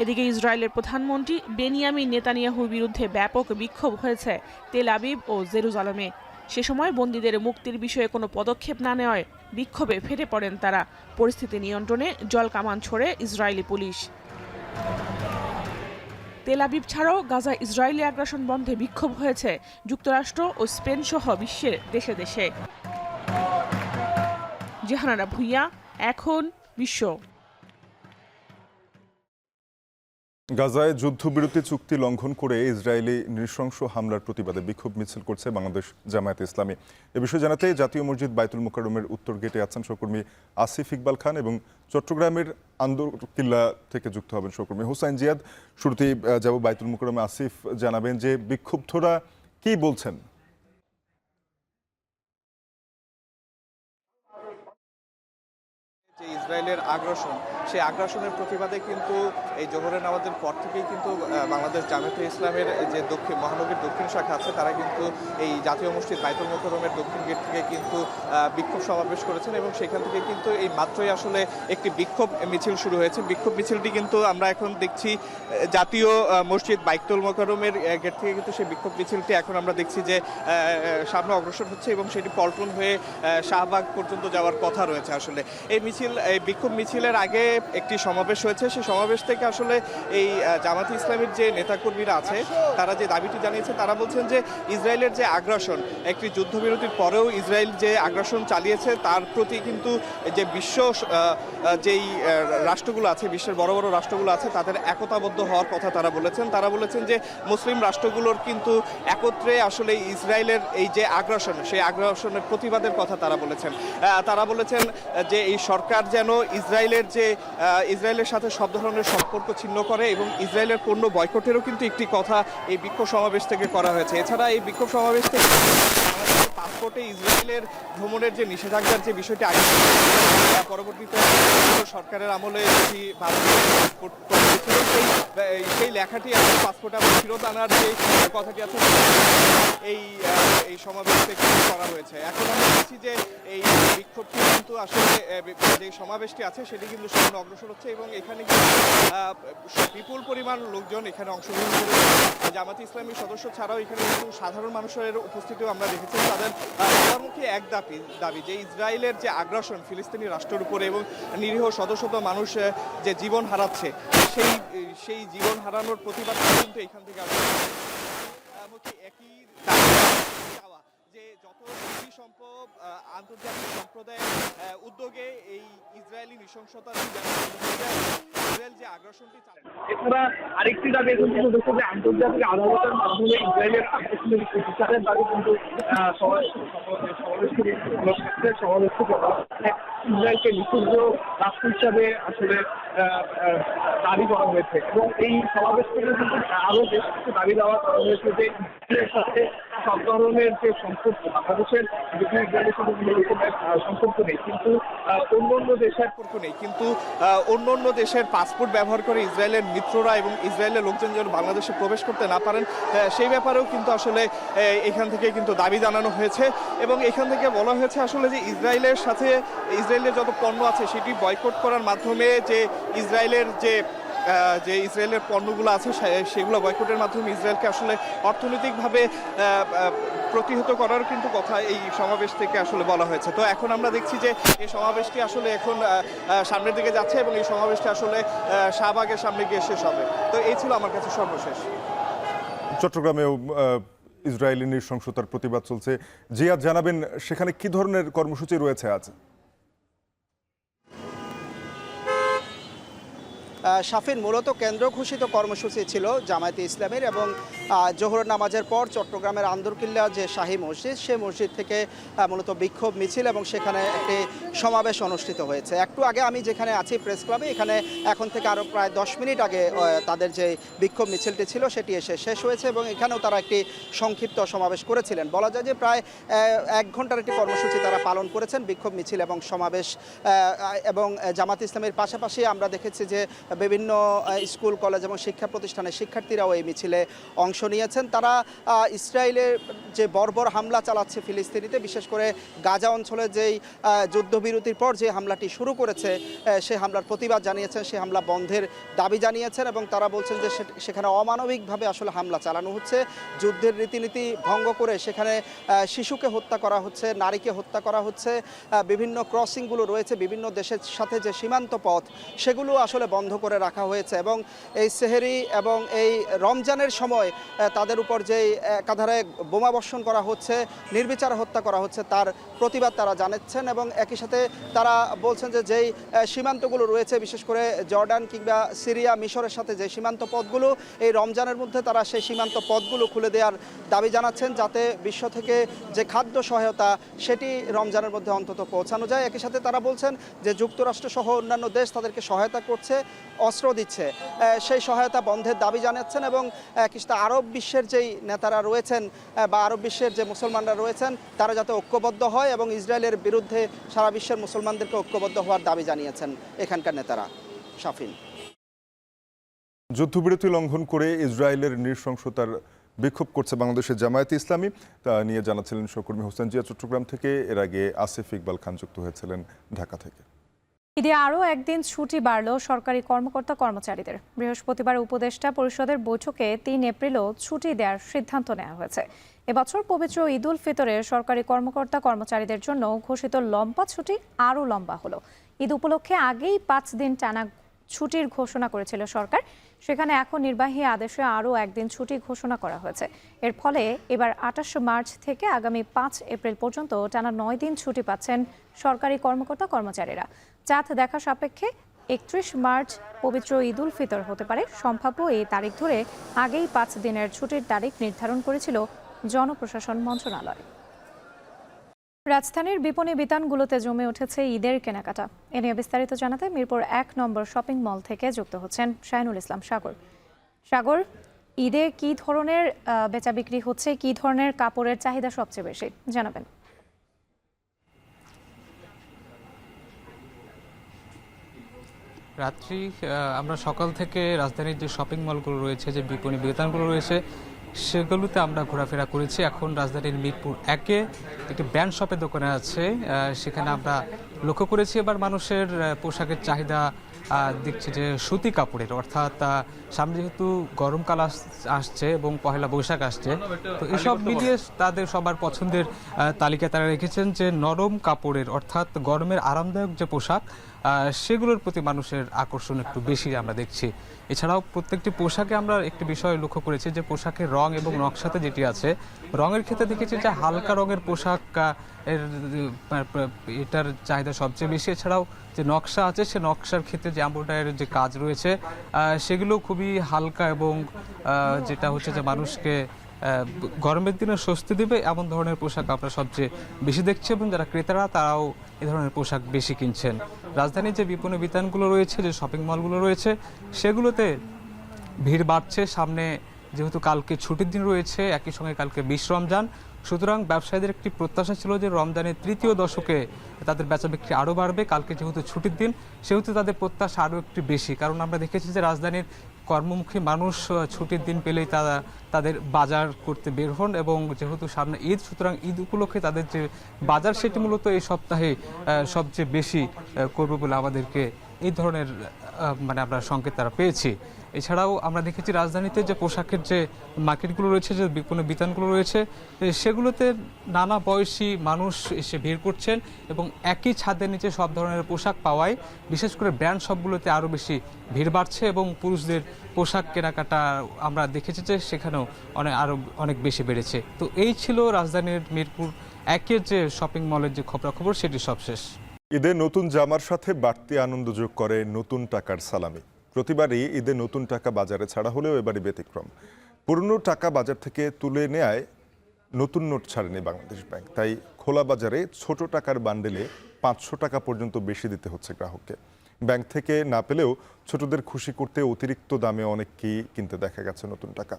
এদিকে ইসরায়েলের প্রধানমন্ত্রী বেনিয়ামিন নেতানিয়াহুর বিরুদ্ধে ব্যাপক বিক্ষোভ হয়েছে তেল আবিব ও জেরুজালেমে। সে সময় বন্দীদের মুক্তির বিষয়ে কোনো পদক্ষেপ না নেওয়ায় বিক্ষোভে ফেটে পড়েন তারা। পরিস্থিতি নিয়ন্ত্রণে জলকামান ছোড়ে ইসরায়েলি পুলিশ। তেল আবিব ছাড়াও গাজা ইসরায়েলি আগ্রাসন বন্ধে বিক্ষোভ হয়েছে যুক্তরাষ্ট্র ও স্পেন সহ বিশ্বের দেশে দেশে। জাহানারা ভুইয়া, এখন বিশ্ব। গাজায় যুদ্ধবিরতি চুক্তি লঙ্ঘন করে ইসরায়েলি নৃশংস হামলার প্রতিবাদে বিক্ষোভ মিছিল করছে বাংলাদেশ জামায়াতে ইসলামী। এ বিষয়ে জানাতে জাতীয় মসজিদ বাইতুল মোকাররমের উত্তর গেটে আছেন সহকর্মী আসিফ ইকবাল খান এবং চট্টগ্রামের আন্দরকিল্লা থেকে যুক্ত হবেন সহকর্মী হুসাইন জিয়াদ। শুরুতেই যাব বাইতুল মোকাররমে। আসিফ, জানাবেন যে বিক্ষুব্ধরা কি বলছেন? যে ইসরায়েলের আগ্রাসন, সেই আগ্রাসনের প্রতিবাদে কিন্তু এই জোহরের নামাজের পর থেকেই কিন্তু বাংলাদেশ জামায়াতে ইসলামের যে দক্ষিণ মহানগরীর দক্ষিণ শাখা আছে তারা কিন্তু এই জাতীয় মসজিদ বাইতুল মোকাররমের দক্ষিণ গেট থেকে কিন্তু বিক্ষোভ সমাবেশ করেছেন এবং সেখান থেকে কিন্তু এই মাত্রই আসলে একটি বিক্ষোভ মিছিল শুরু হয়েছে। বিক্ষোভ মিছিলটি কিন্তু আমরা এখন দেখছি জাতীয় মসজিদ বাইতুল মোকাররমের গেট থেকে কিন্তু সেই বিক্ষোভ মিছিলটি এখন আমরা দেখছি যে সামনে অগ্রসর হচ্ছে এবং সেটি পল্টন হয়ে শাহবাগ পর্যন্ত যাওয়ার কথা রয়েছে। আসলে এই বিক্ষোভ মিছিলের আগে একটি সমাবেশ হয়েছে, সেই সমাবেশ থেকে আসলে এই জামায়াতে ইসলামীর যে নেতাকর্মীরা আছে তারা যে দাবিটি জানিয়েছে, তারা বলছেন যে ইসরায়েলের যে আগ্রাসন, একটি যুদ্ধবিরতির পরেও ইসরায়েল যে আগ্রাসন চালিয়েছে তার প্রতি কিন্তু যে বিশ্ব যেই রাষ্ট্রগুলো আছে, বিশ্বের বড় বড় রাষ্ট্রগুলো আছে তাদের একতাবদ্ধ হওয়ার কথা তারা বলেছেন। তারা বলেছেন যে মুসলিম রাষ্ট্রগুলোর কিন্তু একত্রে আসলে ইসরায়েলের এই যে আগ্রাসন, সেই আগ্রাসনের প্রতিবাদের কথা তারা বলেছেন। তারা বলেছেন যে এই সরকার যেন ইসরায়েলের সাথে সব ধরনের সম্পর্ক ছিন্ন করে এবং ইসরায়েলের পণ্য বয়কটেরও কিন্তু একটি কথা এই বিক্ষোভ সমাবেশ থেকে করা হয়েছে। এছাড়া এই বিক্ষোভ সমাবেশ থেকে পাসপোর্টে ইসরায়েলের ভ্রমণের যে নিষেধাজ্ঞার যে বিষয়টি আগে পরবর্তীতে সরকারের আমলে যেটি সেই সেই লেখাটি আছে পাসপোর্ট এবং ফেরত আনার যে কথাটি আছে এই সমাবেশ থেকে করা হয়েছে। এখন আমরা দেখছি যে এই বিক্ষোভটি কিন্তু আসলে যে সমাবেশটি আছে সেটি কিন্তু সামনে অগ্রসর হচ্ছে এবং এখানে কিন্তু বিপুল পরিমাণ লোকজন এখানে অংশগ্রহণ করেছে। জামাতে ইসলামী সদস্য ছাড়াও এখানে কিন্তু সাধারণ মানুষের উপস্থিতিও আমরা দেখেছি। তাদের সবার মুখে এক দাবি যে ইসরায়েলের যে আগ্রাসন ফিলিস্তিনি রাষ্ট্রের উপরে এবং নিরীহ শত শত মানুষ যে জীবন হারাচ্ছে সেই জীবন হারানোর প্রতিবাদ কিন্তু এখান থেকে একই চাওয়া যে যত বেশি সম্ভব আন্তর্জাতিক সম্প্রদায়ের উদ্যোগে এই ইসরায়েলি নৃশংসতার ইসরায়েল যে আগ্রাসনটি এছাড়া আরেকটি দাবি কিন্তু দেখতে যে আন্তর্জাতিক আদালতের মাধ্যমে ইসরায়েলের আগ্রাসনের বিচারের দাবি কিন্তু ইসরায়েলকে নিষিদ্ধ রাষ্ট্র হিসাবে আসলে দাবি করা হয়েছে এবং এই সমাবেশ থেকে কিন্তু আরো বেশ কিছু দাবি দেওয়া করা হয়েছে যে ইসরায়েলের সাথে সব ধরনের যে সম্পর্ক বাংলাদেশের ইসরায়েলের সাথে সম্পর্ক নেই, কিন্তু অন্য দেশের পাসপোর্ট ব্যবহার করে ইসরায়েলের মিত্ররা এবং ইসরায়েলের লোকজন যেন বাংলাদেশে প্রবেশ করতে না পারেন সেই ব্যাপারেও কিন্তু আসলে এখান থেকে কিন্তু দাবি জানানো হয়েছে এবং এখান থেকে বলা হয়েছে আসলে যে ইসরায়েলের যত পণ্য আছে সেটি বয়কট করার মাধ্যমে যে ইসরায়েলের পণ্যগুলো আছে সেগুলো বয়কটের মাধ্যমে ইসরায়েলকে আসলে অর্থনৈতিকভাবে প্রতিহত করার কিন্তু কথা এই সমাবেশ থেকে আসলে বলা হয়েছে। তো এখন আমরা দেখছি যে এই সমাবেশটি আসলে এখন সামনের দিকে যাচ্ছে এবং এই সমাবেশটি আসলে শাহবাগের সামনে গিয়ে শেষ হবে। তো এই ছিল আমার কাছে সর্বশেষ। চট্টগ্রামেও ইসরায়েলি নৃশংসতার প্রতিবাদ চলছে। জিয়াদ, জানাবেন সেখানে কি ধরনের কর্মসূচি রয়েছে আজ? শাফিন, মূলত কেন্দ্র ঘোষিত কর্মসূচি ছিল জামায়াতে ইসলামীর এবং জোহর নামাজের পর চট্টগ্রামের আন্দরকিল্লা যে শাহী মসজিদ সেই মসজিদ থেকে মূলত বিক্ষোভ মিছিল এবং সেখানে একটি সমাবেশ অনুষ্ঠিত হয়েছে। একটু আগে আমি যেখানে আছি প্রেস ক্লাবে, এখানে এখন থেকে আরও প্রায় 10 মিনিট আগে তাদের যে বিক্ষোভ মিছিলটি ছিল সেটি এসে শেষ হয়েছে এবং এখানেও তারা একটি সংক্ষিপ্ত সমাবেশ করেছিলেন। বলা যায় যে প্রায় 1 ঘন্টার একটি কর্মসূচি তারা পালন করেছেন, বিক্ষোভ মিছিল এবং সমাবেশ। এবং জামাত ইসলামীর পাশাপাশি আমরা দেখেছি যে বিভিন্ন স্কুল কলেজ এবং শিক্ষা প্রতিষ্ঠানের শিক্ষার্থীরাও এই মিছিলে অংশ নিয়েছেন। তারা ইসরায়েলের যে বর্বর হামলা চালাচ্ছে ফিলিস্তিনিতে, বিশেষ করে গাজা অঞ্চলে যেই যুদ্ধবিরতির পর যে হামলাটি শুরু করেছে সেই হামলার প্রতিবাদ জানিয়েছেন, সেই হামলা বন্ধের দাবি জানিয়েছেন এবং তারা বলছেন যে সেখানে অমানবিকভাবে আসলে হামলা চালানো হচ্ছে, যুদ্ধের রীতিনীতি ভঙ্গ করে সেখানে শিশুকে হত্যা করা হচ্ছে, নারীকে হত্যা করা হচ্ছে, বিভিন্ন ক্রসিংগুলো রয়েছে বিভিন্ন দেশের সাথে যে সীমান্ত পথ সেগুলো আসলে বন্ধ করে রাখা হয়েছে এবং এই সেহেরি এবং এই রমজানের সময় তাদের উপর যেই একাধারে বোমা বর্ষণ করা হচ্ছে, নির্বিচার হত্যা করা হচ্ছে তার প্রতিবাদ তারা জানাচ্ছেন এবং একই সাথে তারা বলছেন যে যেই সীমান্তগুলো রয়েছে বিশেষ করে জর্ডান কিংবা সিরিয়া মিশরের সাথে যে সীমান্ত পথগুলো এই রমজানের মধ্যে তারা সেই সীমান্ত পথগুলো খুলে দেওয়ার দাবি জানাচ্ছেন যাতে বিশ্ব থেকে যে খাদ্য সহায়তা সেটি রমজানের মধ্যে অন্তত পৌঁছানো যায়। একই সাথে তারা বলছেন যে যুক্তরাষ্ট্র সহ অন্যান্য দেশ তাদেরকে সহায়তা করছে, অস্ত্র দিচ্ছে, সেই সহায়তা বন্ধের দাবি জানাচ্ছেন এবং কিছুটা আরব বিশ্বের যেই নেতারা রয়েছেন বা আরব বিশ্বের যে মুসলমানরা রয়েছেন তারা যাতে ঐক্যবদ্ধ হয় এবং ইসরায়েলের বিরুদ্ধে সারা বিশ্বের মুসলমানদেরকে ঐক্যবদ্ধ হওয়ার দাবি জানিয়েছেন এখানকার নেতারা। শাফিন, যুদ্ধবিরতি লঙ্ঘন করে ইসরায়েলের নৃশংসতার বিক্ষোভ করছে বাংলাদেশের জামায়াতে ইসলামী, তা নিয়ে জানাচ্ছিলেন সহকর্মী হোসেন জিয়া চট্টগ্রাম থেকে। এর আগে আসিফ ইকবাল খান যুক্ত হয়েছিলেন ঢাকা থেকে। ঈদে আরও একদিন ছুটি বাড়ল সরকারি কর্মকর্তা কর্মচারীদের। বৃহস্পতিবার উপদেষ্টা পরিষদের বৈঠকে 3 এপ্রিলও ছুটি দেওয়ার সিদ্ধান্ত নেওয়া হয়েছে। এবছর পবিত্র ঈদ উল ফিতরে সরকারি কর্মকর্তা কর্মচারীদের জন্য ঘোষিত লম্বা ছুটি আরও লম্বা হলো। ঈদ উপলক্ষে আগেই 5 দিন টানা ছুটির ঘোষণা করেছিল সরকার, সেখানে এখন নির্বাহী আদেশে আরও একদিন ছুটি ঘোষণা করা হয়েছে। এর ফলে এবার 28 মার্চ থেকে আগামী 5 এপ্রিল পর্যন্ত টানা 9 দিন ছুটি পাচ্ছেন সরকারি কর্মকর্তা কর্মচারীরা। চাঁদ দেখা সাপেক্ষে 31 মার্চ পবিত্র ঈদ উল ফিতর হতে পারে। সম্ভাব্য এই তারিখ ধরে আগেই 5 দিনের ছুটির তারিখ নির্ধারণ করেছিল জনপ্রশাসন মন্ত্রণালয়। রাজধানীর বিপণী বিতানগুলোতে জমে উঠেছে ঈদের কেনাকাটা। এ নিয়ে বিস্তারিত জানাতে মিরপুর 1 নম্বর শপিং মল থেকে যুক্ত হচ্ছেন শাহিনুল ইসলাম সাগর। সাগর, ঈদে কি ধরনের বেচা বিক্রি হচ্ছে, কি ধরনের কাপড়ের চাহিদা সবচেয়ে বেশি জানাবেন? রাত্রি আমরা সকাল থেকে রাজধানীর যে শপিং মলগুলো রয়েছে, যে বিপণী বিতানগুলো রয়েছে, সেগুলোতে আমরা ঘোরাফেরা করেছি। এখন রাজধানীর মিরপুর 1-এ একটি ব্র্যান্ড শপের দোকানে আছে, সেখানে আমরা লক্ষ্য করেছি এবার মানুষের পোশাকের চাহিদা দেখছি যে সুতি কাপড়ের, অর্থাৎ সামনে যেহেতু গরমকাল আসছে এবং পহেলা বৈশাখ আসছে, তো এসব মিলিয়ে তাদের সবার পছন্দের তালিকায় তারা রেখেছেন যে নরম কাপড়ের, অর্থাৎ গরমের আরামদায়ক যে পোশাক, সেগুলোর প্রতি মানুষের আকর্ষণ একটু বেশি আমরা দেখছি। এছাড়াও প্রত্যেকটি পোশাকে আমরা একটি বিষয় লক্ষ্য করেছি যে পোশাকের রং এবং নকশাতে যেটি আছে, রঙের ক্ষেত্রে দেখেছি যে হালকা রঙের পোশাক এটার চাহিদা সবচেয়ে বেশি। এছাড়াও যে নকশা আছে, সে নকশার ক্ষেত্রে যে এমব্রয়ডারির যে কাজ রয়েছে, সেগুলো খুবই হালকা এবং যেটা হচ্ছে যে মানুষকে গরমের দিনে স্বস্তি দেবে এমন ধরনের পোশাক আমরা সবচেয়ে বেশি দেখছি, এবং যারা ক্রেতারা তারাও এ ধরনের পোশাক বেশি কিনছেন। রাজধানীর যে বিপণী বিতানগুলো রয়েছে, যে শপিং মলগুলো রয়েছে, সেগুলোতে ভিড় বাড়ছে। সামনে যেহেতু কালকে ছুটির দিন রয়েছে, একই সঙ্গে কালকে 20 রমজান, সুতরাং ব্যবসায়ীদের একটি প্রত্যাশা ছিল যে রমজানের তৃতীয় দশকে তাদের বেচা বিক্রি আরও বাড়বে। কালকে যেহেতু ছুটির দিন, সেহেতু তাদের প্রত্যাশা আরও একটু বেশি, কারণ আমরা দেখেছি যে রাজধানীর কর্মমুখী মানুষ ছুটির দিন পেলেই তারা তাদের বাজার করতে বের হন, এবং যেহেতু সামনে ঈদ, সুতরাং ঈদ উপলক্ষে তাদের যে বাজার, সেটি মূলত এই সপ্তাহে সবচেয়ে বেশি করবে বলে আমাদেরকে এই ধরনের আমরা সংকেত তারা পেয়েছি। এছাড়াও আমরা দেখেছি রাজধানীতে যে পোশাকের যে মার্কেটগুলো রয়েছে, যে বিপণী বিতানগুলো রয়েছে, সেগুলোতে নানা বয়সী মানুষ এসে ভিড় করছেন, এবং একই ছাদের নিচে সব ধরনের পোশাক পাওয়ায় বিশেষ করে ব্র্যান্ড শপগুলোতে আরও বেশি ভিড় বাড়ছে, এবং পুরুষদের পোশাক কেনাকাটা আমরা দেখেছি যে সেখানেও আরও অনেক বেশি বেড়েছে। তো এই ছিল রাজধানীর মিরপুর 1-এর যে শপিং মলের যে খবরাখবর, সেটি সবশেষ। ঈদে নতুন জামার সাথে বাড়তি আনন্দ যোগ করে নতুন টাকার সালামি। প্রতিবারই ঈদে নতুন টাকা বাজারে ছাড়া হলেও এবারই ব্যতিক্রম। পুরনো টাকা বাজার থেকে তুলে নেয় নতুন নোট ছাড়েনি বাংলাদেশ ব্যাংক, তাই খোলা বাজারে ছোট টাকার বান্ডেলে 500 টাকা পর্যন্ত বেশি দিতে হচ্ছে গ্রাহককে। ব্যাংক থেকে না পেলেও ছোটদের খুশি করতে অতিরিক্ত দামে অনেককেই কিনতে দেখা গেছে নতুন টাকা।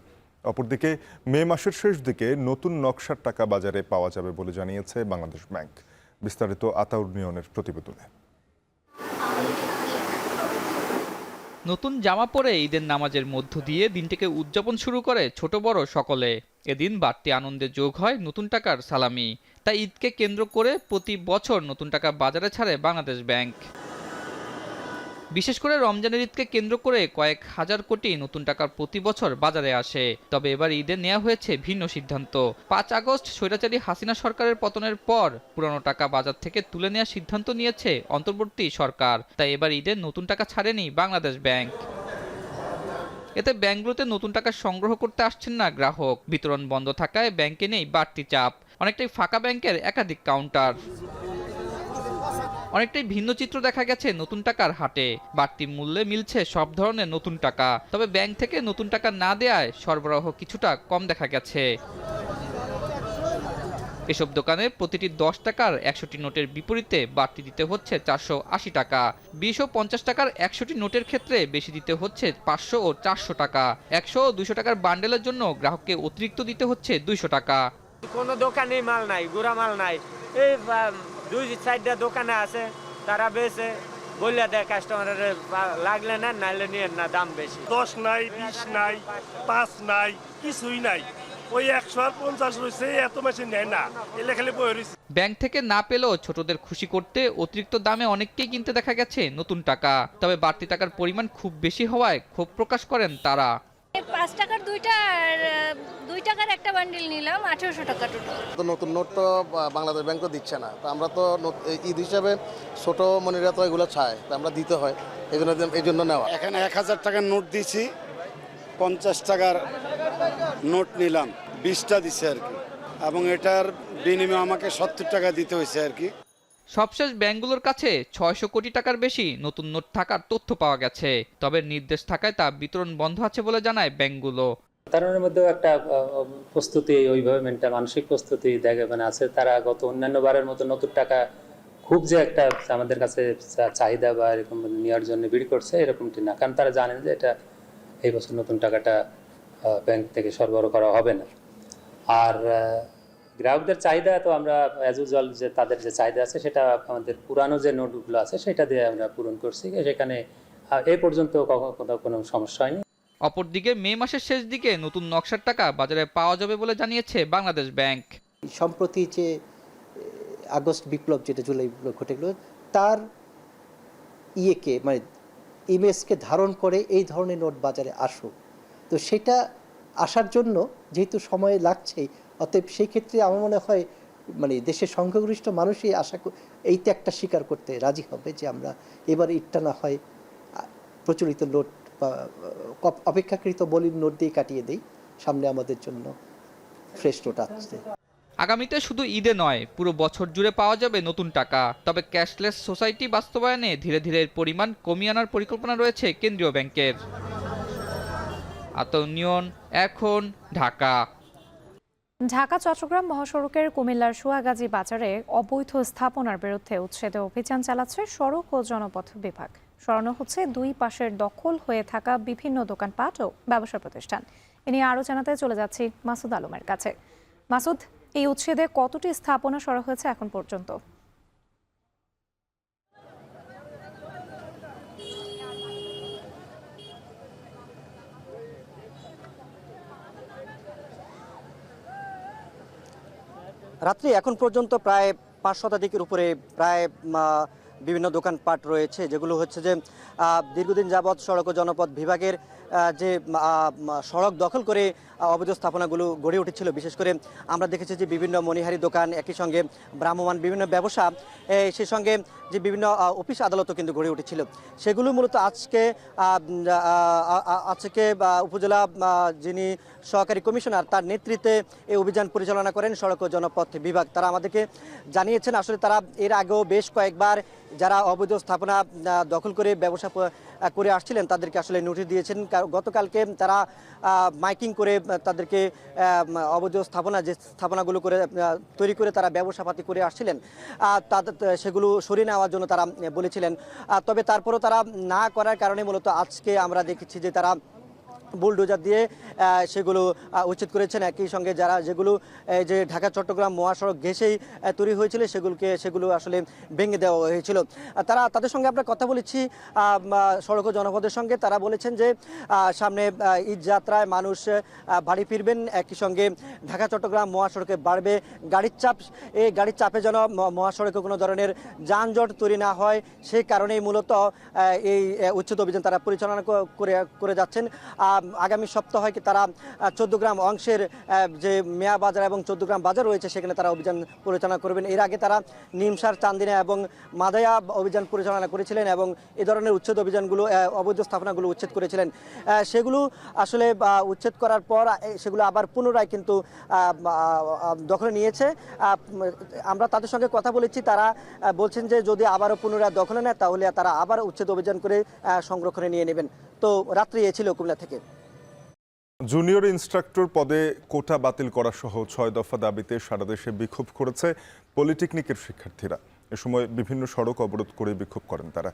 অপরদিকে মে মাসের শেষ দিকে নতুন নকশার টাকা বাজারে পাওয়া যাবে বলে জানিয়েছে বাংলাদেশ ব্যাংক। বিস্তারিত আতাউর নিয়নের প্রতিবেদনে। নতুন জামা পরে ঈদের নামাজের মধ্য দিয়ে দিনটিকে উদযাপন শুরু করে ছোট বড় সকলে। এদিন বাড়তি আনন্দে যোগ হয় নতুন টাকার সালামি। তাই ঈদকে কেন্দ্র করে প্রতি বছর নতুন টাকা বাজারে ছাড়ে বাংলাদেশ ব্যাংক। বিশেষ করে রমজানের ঈদকে কেন্দ্র করে কয়েক হাজার কোটি নতুন টাকার প্রতি বছর বাজারে আসে। তবে এবার ঈদে নেওয়া হয়েছে ভিন্ন সিদ্ধান্ত। 5 আগস্ট স্বৈরাচারী হাসিনা সরকারের পতনের পর পুরানো টাকা বাজার থেকে তুলে নেওয়ার সিদ্ধান্ত নিয়েছে অন্তর্বর্তী সরকার। তাই এবার ঈদে নতুন টাকা ছাড়েনি বাংলাদেশ ব্যাংক। এতে ব্যাংকগুলোতে নতুন টাকা সংগ্রহ করতে আসছেন না গ্রাহক। বিতরণ বন্ধ থাকায় ব্যাংকে নেই বাড়তি চাপ। অনেকটাই ফাঁকা ব্যাংকের একাধিক কাউন্টার। অনেকটাই ভিন্ন চিত্র দেখা গেছে নতুন টাকার হাটে। বাড়তি মূল্যে মিলছে সব ধরনের নতুন টাকা, তবে ব্যাংক থেকে নতুন টাকা না দেয়ায় সরবরাহ কিছুটা কম দেখা গেছে। এসব দোকানে প্রতিটি 10 টাকার 100টি নোটের বিপরীতে বাড়তি দিতে হচ্ছে 480 টাকা। 20 ও 50 টাকার 100টি নোটের ক্ষেত্রে বেশি দিতে হচ্ছে 500 ও 400 টাকা। 100 ও 200 টাকার বান্ডেলের জন্য গ্রাহককে অতিরিক্ত দিতে হচ্ছে 200 টাকা। কোনো দোকানে মাল নাই, গুড়া মাল নাই। এই 2-4টা দোকানে আছে, তারা বেছে বললে দেয় কাস্টমারের, লাগলে না, নাইলে নিয়ে না, দাম বেশি। 10 নাই, 20 নাই, 5 নাই, কিছুই নাই। ওই 150 রয়েছে, এত মেশিন নেয় না, এলে খালি বই রয়েছে। ব্যাংক থেকে না পেলেও ছোটদের খুশি করতে অতিরিক্ত দামে অনেককেই কিনতে দেখা গেছে নতুন টাকা। তবে বাড়তি টাকার পরিমাণ খুব বেশি হওয়ায় ক্ষোভ প্রকাশ করেন তারা। 5 টাকার 2টা আর 2 টাকার একটা বান্ডিল নিলাম, 1800 টাকা টোটাল। তো নতুন নোট তো বাংলাদেশ ব্যাংক তো দিচ্ছে না, তো আমরা তো ঈদ হিসাবে ছোট মনিরা তো এগুলো চায়, তো আমরা দিতে হয়, এই জন্য নেওয়া। এখানে 1000 টাকার নোট দিয়েছি, 50 টাকার নোট নিলাম, 20টা দিছে আর কি, এবং এটার বিনিময়ে আমাকে 70 টাকা দিতে হয়েছে আর কি। সবশেষ ব্যাংকগুলোর কাছে 600 কোটি টাকার বেশি নতুন নোট থাকার তথ্য পাওয়া গেছে। তবে নির্দেশ থাকায় তা বিতরণ বন্ধ আছে বলে জানায় ব্যাংকগুলো। তার মধ্যেও একটা প্রস্তুতি, ওইভাবে মানসিক প্রস্তুতি আছে। তারা গত অন্যান্য বারের মতো নতুন টাকা খুব যে একটা আমাদের কাছে চাহিদা বা এরকম নেওয়ার জন্য ভিড় করছে, এরকমটি না। কারণ তারা জানেন যে এটা এই বছর নতুন টাকাটা ব্যাংক থেকে সরবরাহ করা হবে না। আর গ্রাহকদের চাহিদা তো আমরা অ্যাজ ইউজুয়াল যে তাদের যে চাহিদা আছে, সেটা আমাদের পুরানো যে নোটগুলো আছে সেটা দিয়ে আমরা পূরণ করছি। সেখানে এ পর্যন্ত কখনো কোনো সমস্যা হয়নি। অপরদিকে মে মাসের শেষ দিকে নতুন নকশার টাকা বাজারে পাওয়া যাবে বলে জানিয়েছে বাংলাদেশ ব্যাংক। সম্প্রতি যে আগস্ট বিপ্লব, যেটা জুলাই বিপ্লব ঘটে গেল, তার মানে ইমেজকে ধারণ করে এই ধরনের নোট বাজারে আসুক। তো সেটা আসার জন্য যেহেতু সময় লাগছেই, অতএব সেই ক্ষেত্রে আমার মনে হয় মানে দেশের সংখ্যাগরিষ্ঠ মানুষই এই ত্যাগটা স্বীকার করতে রাজি হবে যে আমরা এবার ইটটা না হয় প্রচলিত নোট বা অপেক্ষাকৃত মলিন নোট দিয়ে কাটিয়ে দেই, সামনে আমাদের জন্য ফ্রেশ নোট আসছে। আগামীতে শুধু ঈদে নয়, পুরো বছর জুড়ে পাওয়া যাবে নতুন টাকা। তবে ক্যাশলেস সোসাইটি বাস্তবায়নে ধীরে ধীরে এর পরিমাণ কমিয়ে আনার পরিকল্পনা রয়েছে কেন্দ্রীয় ব্যাংকের। আতউনিয়ন, এখন, ঢাকা। ঢাকা চট্টগ্রাম মহাসড়কের কুমিল্লার সোয়াগাজী বাজারে অবৈধ স্থাপনার বিরুদ্ধে উচ্ছেদে অভিযান চালাচ্ছে সড়ক ও জনপথ বিভাগ। সরানো হচ্ছে দুই পাশের দখল হয়ে থাকা বিভিন্ন দোকানপাট ও ব্যবসা প্রতিষ্ঠান। এ নিয়ে আরও জানাতে চলে যাচ্ছি মাসুদ আলমের কাছে। মাসুদ, এই উচ্ছেদে কতটি স্থাপনা সরা হয়েছে এখন পর্যন্ত? রাত্রি এখন পর্যন্ত প্রায় ৫ শতাধিকের উপরে প্রায় বিভিন্ন দোকানপাট রয়েছে, যেগুলো হচ্ছে যে দীর্ঘদিন যাবৎ সড়ক ও জনপথ বিভাগের যে সড়ক দখল করে অবৈধ স্থাপনাগুলো গড়ে উঠেছিল। বিশেষ করে আমরা দেখেছি যে বিভিন্ন মণিহারি দোকান, একই সঙ্গে ভ্রাম্যমাণ বিভিন্ন ব্যবসা, সেই সঙ্গে যে বিভিন্ন অফিস আদালতও কিন্তু গড়ে উঠেছিল। সেগুলো মূলত আজকে উপজেলা যিনি সহকারী কমিশনার, তার নেতৃত্বে এই অভিযান পরিচালনা করেন সড়ক ও জনপথ বিভাগ। তারা আমাদেরকে জানিয়েছেন আসলে তারা এর আগেও বেশ কয়েকবার যারা অবৈধ স্থাপনা দখল করে ব্যবসা করে আসছিলেন তাদেরকে আসলে নোটিশ দিয়েছেন। গতকালকে তারা মাইকিং করে তাদেরকে অবৈধ যে স্থাপনাগুলো করে তৈরি করে তারা ব্যবসাপাতি করে আসছিলেন তাদের সেগুলো সরিয়ে নেওয়ার জন্য তারা বলেছিলেন। তবে তারপরও তারা না করার কারণে মূলত আজকে আমরা দেখেছি যে তারা বুলডোজার দিয়ে সেগুলো উচ্ছেদ করেছেন। একই সঙ্গে যেগুলো যে ঢাকা চট্টগ্রাম মহাসড়ক ঘেঁষেই তৈরি হয়েছিল সেগুলো আসলে ভেঙে দেওয়া হয়েছিল। তাদের সঙ্গে আমরা কথা বলেছি সড়ক ও জনপদের সঙ্গে। তারা বলেছেন যে সামনে ঈদ যাত্রায় মানুষ বাড়ি ফিরবেন, একই সঙ্গে ঢাকা চট্টগ্রাম মহাসড়কে বাড়বে গাড়ির চাপ। এই গাড়ির চাপে যেন মহাসড়কে কোনো ধরনের যানজট তৈরি না হয়, সেই কারণেই মূলত এই উচ্ছেদ অভিযান তারা পরিচালনা করে যাচ্ছেন। আগামী সপ্তাহে তারা 14 গ্রাম অংশের যে মেয়া বাজার এবং 14 গ্রাম বাজার রয়েছে সেখানে তারা অভিযান পরিচালনা করবেন। এর আগে তারা নিমসার, চান্দিনা এবং মাদায়া অভিযান পরিচালনা করেছিলেন এবং এই ধরনের উচ্ছেদ অভিযানগুলো অবৈধ স্থাপনাগুলো উচ্ছেদ করেছিলেন। সেগুলো আসলে উচ্ছেদ করার পর সেগুলো আবার পুনরায় কিন্তু দখলে নিয়েছে। আমরা তাদের সঙ্গে কথা বলেছি, তারা বলছেন যে যদি আবারও পুনরায় দখলে নেয় তাহলে তারা আবার উচ্ছেদ অভিযান করে সংরক্ষণে নিয়ে নেবেন। তো রাত্রি এ ছিল কুমিল্লা থেকে। জুনিয়র ইনস্ট্রাক্টর পদে কোটা বাতিল করা সহ 6 দফা দাবিতে সারা দেশে বিক্ষোভ করেছে পলিটেকনিকের শিক্ষার্থীরা। এ সময় বিভিন্ন সড়ক অবরোধ করে বিক্ষোভ করেন তারা।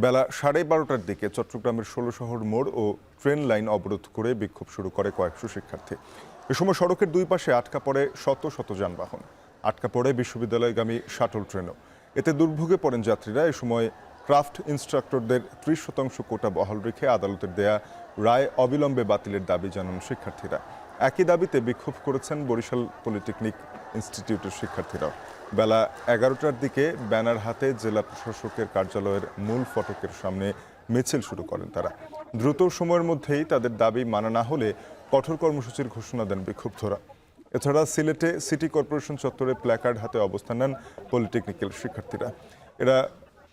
বেলা 12:30টার দিকে চট্টগ্রামের 16 শহর মোড় ও ট্রেন লাইন অবরোধ করে বিক্ষোভ শুরু করে কয়েকশো শিক্ষার্থী। এ সময় সড়কের দুই পাশে আটকা পড়ে শত শত যানবাহন, আটকা পড়ে বিশ্ববিদ্যালয়গামী শাটল ট্রেনও। এতে দুর্ভোগে পড়েন যাত্রীরা। এ সময় ক্রাফট ইনস্ট্রাক্টরদের 30% কোটা বহাল রেখে আদালতের দেয়া রায় অবিলম্বে বাতিলের দাবি জানান শিক্ষার্থীরা। একই দাবিতে বিক্ষোভ করেছেন বরিশাল পলিটেকনিক ইনস্টিটিউটের শিক্ষার্থীরাও। বেলা 11টার দিকে ব্যানার হাতে জেলা প্রশাসকের কার্যালয়ের মূল ফটকের সামনে মিছিল শুরু করেন তারা। দ্রুত সময়ের মধ্যেই তাদের দাবি মানা না হলে কঠোর কর্মসূচির ঘোষণা দেন বিক্ষুব্ধরা। এছাড়া সিলেটে সিটি কর্পোরেশন চত্বরে প্ল্যাকার্ড হাতে অবস্থান নেন পলিটেকনিক্যাল শিক্ষার্থীরা।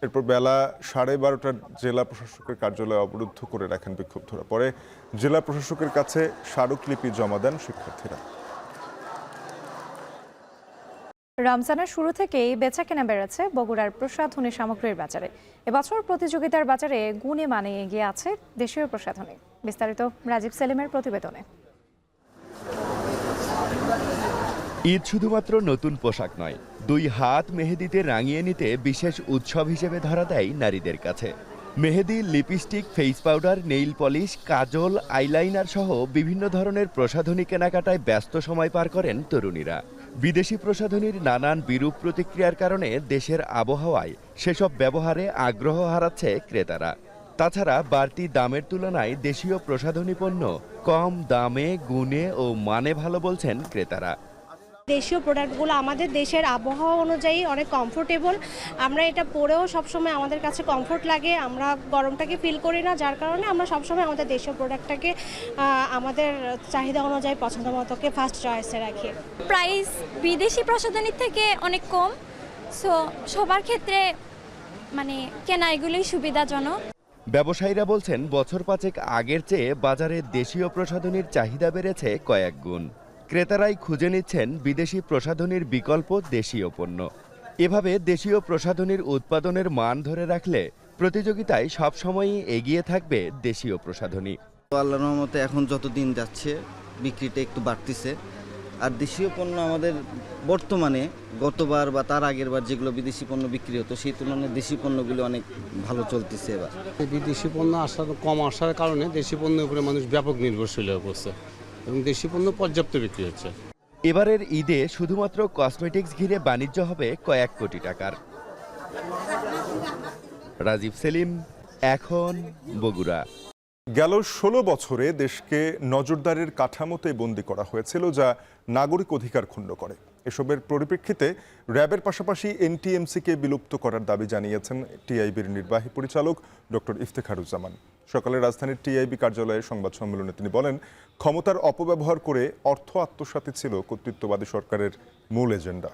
এরপর বেলা 12:30টার জেলা প্রশাসকের কার্যালয় অবরুদ্ধ করে রাখেন বিক্ষুব্ধরা। পরে জেলা প্রশাসকের কাছে স্মারকলিপি জমা দেন শিক্ষার্থীরা। রমজানের শুরু থেকেই বেচাকেনা বেড়েছে বগুড়ার প্রসাধনী সামগ্রীর বাজারে। এবছর প্রতিযোগিতার বাজারে গুণে মানে এগিয়ে আছে দেশীয় প্রসাধনী। বিস্তারিত রাজীব সেলিমের প্রতিবেদনে। ঈদ শুধুমাত্র নতুন পোশাক নয়, 2 হাত মেহেদিতে রাঙিয়ে নিতে বিশেষ উৎসব হিসেবে ধরা দেয় নারীদের কাছে। Mehndi, lipstick, face powder, nail polish, kajal, eyeliner সহ বিভিন্ন ধরনের প্রসাধনী কেনাকাটায় ব্যস্ত সময় পার করেন তরুণীরা। বিদেশি প্রসাধনীর নানান বিরূপ প্রতিক্রিয়ার কারণে দেশের আবহাওয়ায় সেসব ব্যবহারে আগ্রহ হারাচ্ছে ক্রেতারা। তাছাড়া বাড়তি দামের তুলনায় দেশীয় প্রসাধনী পণ্য কম দামে, গুণে ও মানে ভালো বলছেন ক্রেতারা। দেশীয় প্রোডাক্টগুলো আমাদের দেশের আবহাওয়া অনুযায়ী অনেক কমফোর্টেবল। আমরা এটা পরেও সবসময় আমাদের কাছে কমফোর্ট লাগে, আমরা গরমটাকে ফিল করি না, যার কারণে আমরা সবসময় আমাদের দেশীয় প্রোডাক্টটাকে আমাদের চাহিদা অনুযায়ী পছন্দ মতোকে ফার্স্ট চয়েসে রাখি। প্রাইস বিদেশি প্রসাধনীর থেকে অনেক কম, সো সবার ক্ষেত্রে মানে কেনা এগুলোই সুবিধাজনক। ব্যবসায়ীরা বলছেন বছর পাঁচেক আগের চেয়ে বাজারে দেশীয় প্রসাধনীর চাহিদা বেড়েছে কয়েক গুণ। ক্রেতারাই খুঁজে নিচ্ছেন বিদেশি প্রসাধনীর বিকল্প দেশীয় পণ্য। এভাবে দেশীয় প্রসাধনীর উৎপাদনের মান ধরে রাখলে প্রতিযোগিতায় সবসময়ই এগিয়ে থাকবে দেশীয় প্রসাধনী। আল্লাহর রহমতে এখন যত দিন যাচ্ছে বিক্রিটা একটু বাড়তিছে। আর দেশীয় পণ্য আমাদের বর্তমানে গতবার বা তার আগের বার যেগুলো বিদেশি পণ্য বিক্রি হতো সেই তুলনায় দেশি পণ্যগুলো অনেক ভালো চলতেছে। এবার বিদেশি পণ্য কম আসার কারণে দেশি পণ্যের উপরে মানুষ ব্যাপক নির্ভরশীল হয়ে পড়ছে এবং দেশি পণ্য পর্যাপ্ত বিক্রি হচ্ছে। এবারের ঈদে শুধুমাত্র কসমেটিক্স ঘিরে বাণিজ্য হবে কয়েক কোটি টাকার। রাজীব সেলিম, এখন বগুড়া। গেল ১৬ বছরে দেশকে নজরদারির কাঠামোতে বন্দী করা হয়েছিল, যা নাগরিক অধিকার ক্ষুণ্ণ করে। এসবের পরিপ্রেক্ষিতে র্যাবের পাশাপাশি এনটিএমসিকে বিলুপ্ত করার দাবি জানিয়েছেন টিআইবির নির্বাহী পরিচালক ডক্টর ইফতেখারুজ্জামান। সকালে রাজধানীর টিআইবি কার্যালয়ে সংবাদ সম্মেলনে তিনি বলেন, ক্ষমতার অপব্যবহার করে অর্থ আত্মসাৎই ছিল কর্তৃত্ববাদী সরকারের মূল এজেন্ডা।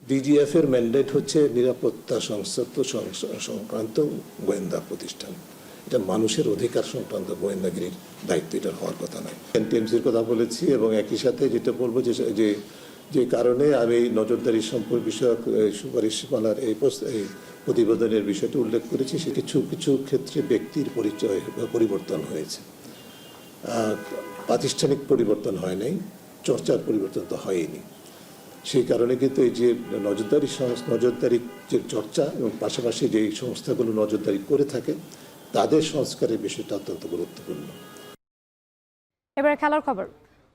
ডিজিএফ এর ম্যান্ডেট হচ্ছে নিরাপত্তা সংক্রান্ত গোয়েন্দা প্রতিষ্ঠান। এটা মানুষের অধিকার সংক্রান্ত গোয়েন্দাগিরির দায়িত্ব এটার হওয়ার কথা নয়। এনটিএমসির কথা বলেছি এবং একই সাথে যেটা বলবো যে কারণে আমি নজরদারি সম্পর্ক বিষয়ক সুপারিশমালার এই প্রতিবেদনের বিষয়টি উল্লেখ করেছি, সে কিছু কিছু ক্ষেত্রে ব্যক্তির পরিচয় পরিবর্তন হয়েছে, প্রাতিষ্ঠানিক পরিবর্তন হয় নাই, চর্চার পরিবর্তন তো হয়নি। সেই কারণে কিন্তু এই যে নজরদারি যে চর্চা এবং পাশাপাশি যে সংস্থাগুলো নজরদারি করে থাকে তাদের সংস্কারের বিষয়টা অত্যন্ত গুরুত্বপূর্ণ। এবারে খেলার খবর।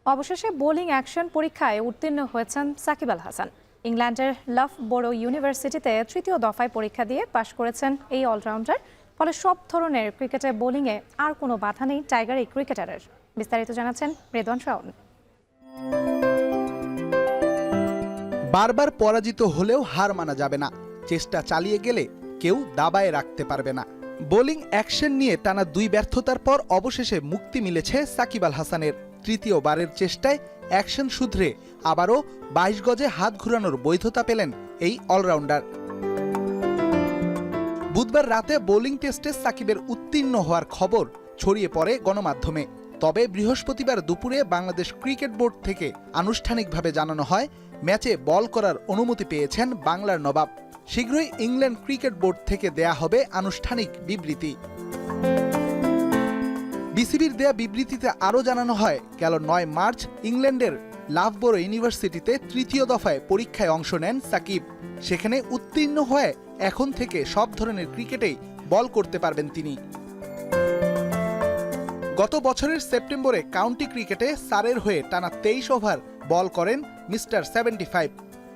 অবশেষে বোলিং অ্যাকশন পরীক্ষায় উত্তীর্ণ হয়েছেন সাকিব আল হাসান। ইংল্যান্ডের লাফবোরো ইউনিভার্সিটিতে তৃতীয় দফায় পরীক্ষা দিয়ে পাশ করেছেন এই অলরাউন্ডার। ফলে সব ধরনের ক্রিকেটে বোলিংয়ে আর কোনো বাধা নেই টাইগার এই ক্রিকেটারের। বিস্তারিত জানাচ্ছেন রেদওয়ান শাওন। বারবার পরাজিত হলেও হার মানা যাবে না, চেষ্টা চালিয়ে গেলে কেউ দাবায় রাখতে পারবে না। বোলিং অ্যাকশন নিয়ে টানা 2 ব্যর্থতার পর অবশেষে মুক্তি মিলেছে সাকিব আল হাসানের। তৃতীয়বারের চেষ্টায় অ্যাকশন শুধরে আবারও 22 গজে হাত ঘুরানোর বৈধতা পেলেন এই অলরাউন্ডার। বুধবার রাতে বোলিং টেস্টে সাকিবের উত্তীর্ণ হওয়ার খবর ছড়িয়ে পড়ে গণমাধ্যমে। তবে বৃহস্পতিবার দুপুরে বাংলাদেশ ক্রিকেট বোর্ড থেকে আনুষ্ঠানিকভাবে জানানো হয় ম্যাচে বল করার অনুমতি পেয়েছেন বাংলার নবাব। শীঘ্রই ইংল্যান্ড ক্রিকেট বোর্ড থেকে দেয়া হবে আনুষ্ঠানিক বিবৃতি। বিসিবির দেয়া বিবৃতিতে আরও জানানো হয়, গেল 9 মার্চ ইংল্যান্ডের লাফবোরো ইউনিভার্সিটিতে তৃতীয় দফায় পরীক্ষায় অংশ নেন সাকিব। সেখানে উত্তীর্ণ হয়ে এখন থেকে সব ধরনের ক্রিকেটেই বল করতে পারবেন তিনি। গত বছরের সেপ্টেম্বরে কাউন্টি ক্রিকেটে সারের হয়ে টানা 23 ওভার বল করেন মিস্টার 75।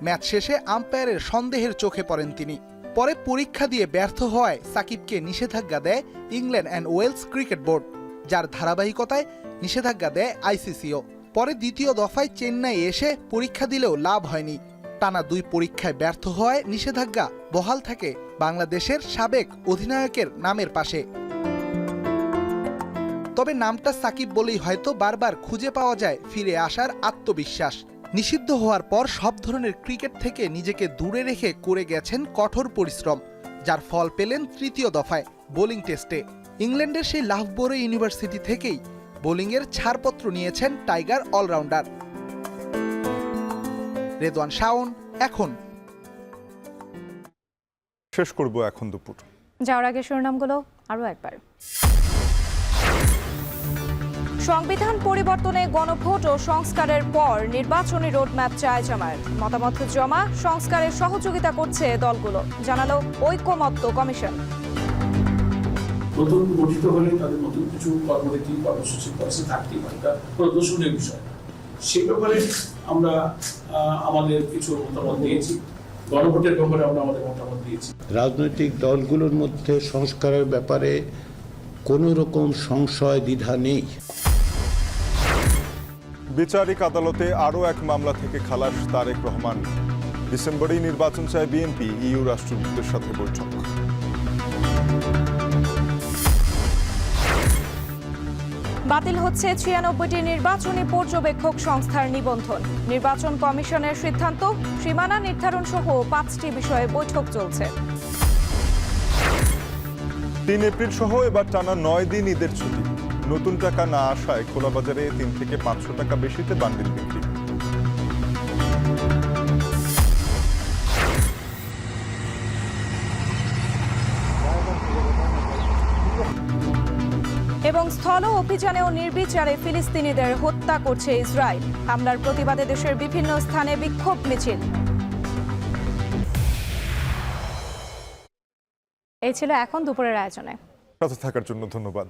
ম্যাচ শেষে আম্পায়ারের সন্দেহের চোখে পড়েন তিনি। পরে পরীক্ষা দিয়ে ব্যর্থ হওয়ায় সাকিবকে নিষেধাজ্ঞা দেয় England and Wales Cricket Board, যার ধারাবাহিকতায় নিষেধাজ্ঞা দেয় আইসিসিও। পরে দ্বিতীয় দফায় চেন্নাই এসে পরীক্ষা দিলেও লাভ হয়নি। টানা 2 পরীক্ষায় ব্যর্থ হওয়ায় নিষেধাজ্ঞা বহাল থাকে বাংলাদেশের সাবেক অধিনায়কের নামের পাশে। তবে নামটা সাকিব বলেই হয়তো বারবার খুঁজে পাওয়া যায় ফিরে আসার আত্মবিশ্বাস। নিষিদ্ধ হওয়ার পর সব ধরনের ক্রিকেট থেকে নিজেকে দূরে রেখে করে গেছেন কঠোর পরিশ্রম, যার ফল পেলেন তৃতীয় দফায় বোলিং টেস্টে। ইংল্যান্ডের সেই লাফবোরো ইউনিভার্সিটি থেকেই বোলিংয়ের ছাড়পত্র নিয়েছেন টাইগার অলরাউন্ডার। রেদওয়ান শাওন, এখন। শেষ করব এখন দুপুর। যাওয়ার আগে শিরোনামগুলো আরও একবার। সংবিধান পরিবর্তনে গণভোট ও সংস্কারের পর নির্বাচনী রোডম্যাপ চায় জামায়াত। মতামত জমা, সংস্কারে সহযোগিতা করছে দলগুলো, জানালো ঐকমত্য কমিশন। নতুন গঠিত হলে তাদের নতুন কিছু কর্মনীতি কর্মসূচি পলিসি থাকতেই পারে, এটা প্রদর্শনীয় বিষয়। সে ব্যাপারে আমরা আমাদের কিছু মতামত দিয়েছি গণভোটের ব্যাপারে আমরা আমাদের মতামত দিয়েছি। রাজনৈতিক দলগুলোর মধ্যে সংস্কারের ব্যাপারে কোনো রকম সংশয় দ্বিধা নেই। বিচারিক আদালতে আরও এক মামলা থেকে খালাস তারেক রহমান। ডিসেম্বরেই নির্বাচন চায় বিএনপি, ইইউ রাষ্ট্রদূতের সাথে বৈঠক। বাতিল হচ্ছে 96টি নির্বাচনী পর্যবেক্ষক সংস্থার নিবন্ধন। নির্বাচন কমিশনের সিদ্ধান্ত, সীমানা নির্ধারণ সহ 5টি বিষয়ে বৈঠক চলছে। 3 এপ্রিল সহ এবার টানা 9 দিন ঈদের ছুটি। নতুন টাকা না আসায় খোলা বাজারে 3 থেকে 500 টাকা বেশিতে বান্ডিল বিক্রি। এবং স্থল অভিযানেও নির্বিচারে ফিলিস্তিনিদের হত্যা করছে ইসরায়েল। হামলার প্রতিবাদে দেশের বিভিন্ন স্থানে বিক্ষোভ মিছিল। এই ছিল এখন দুপুরের আয়োজনে। সাথে থাকার জন্য ধন্যবাদ।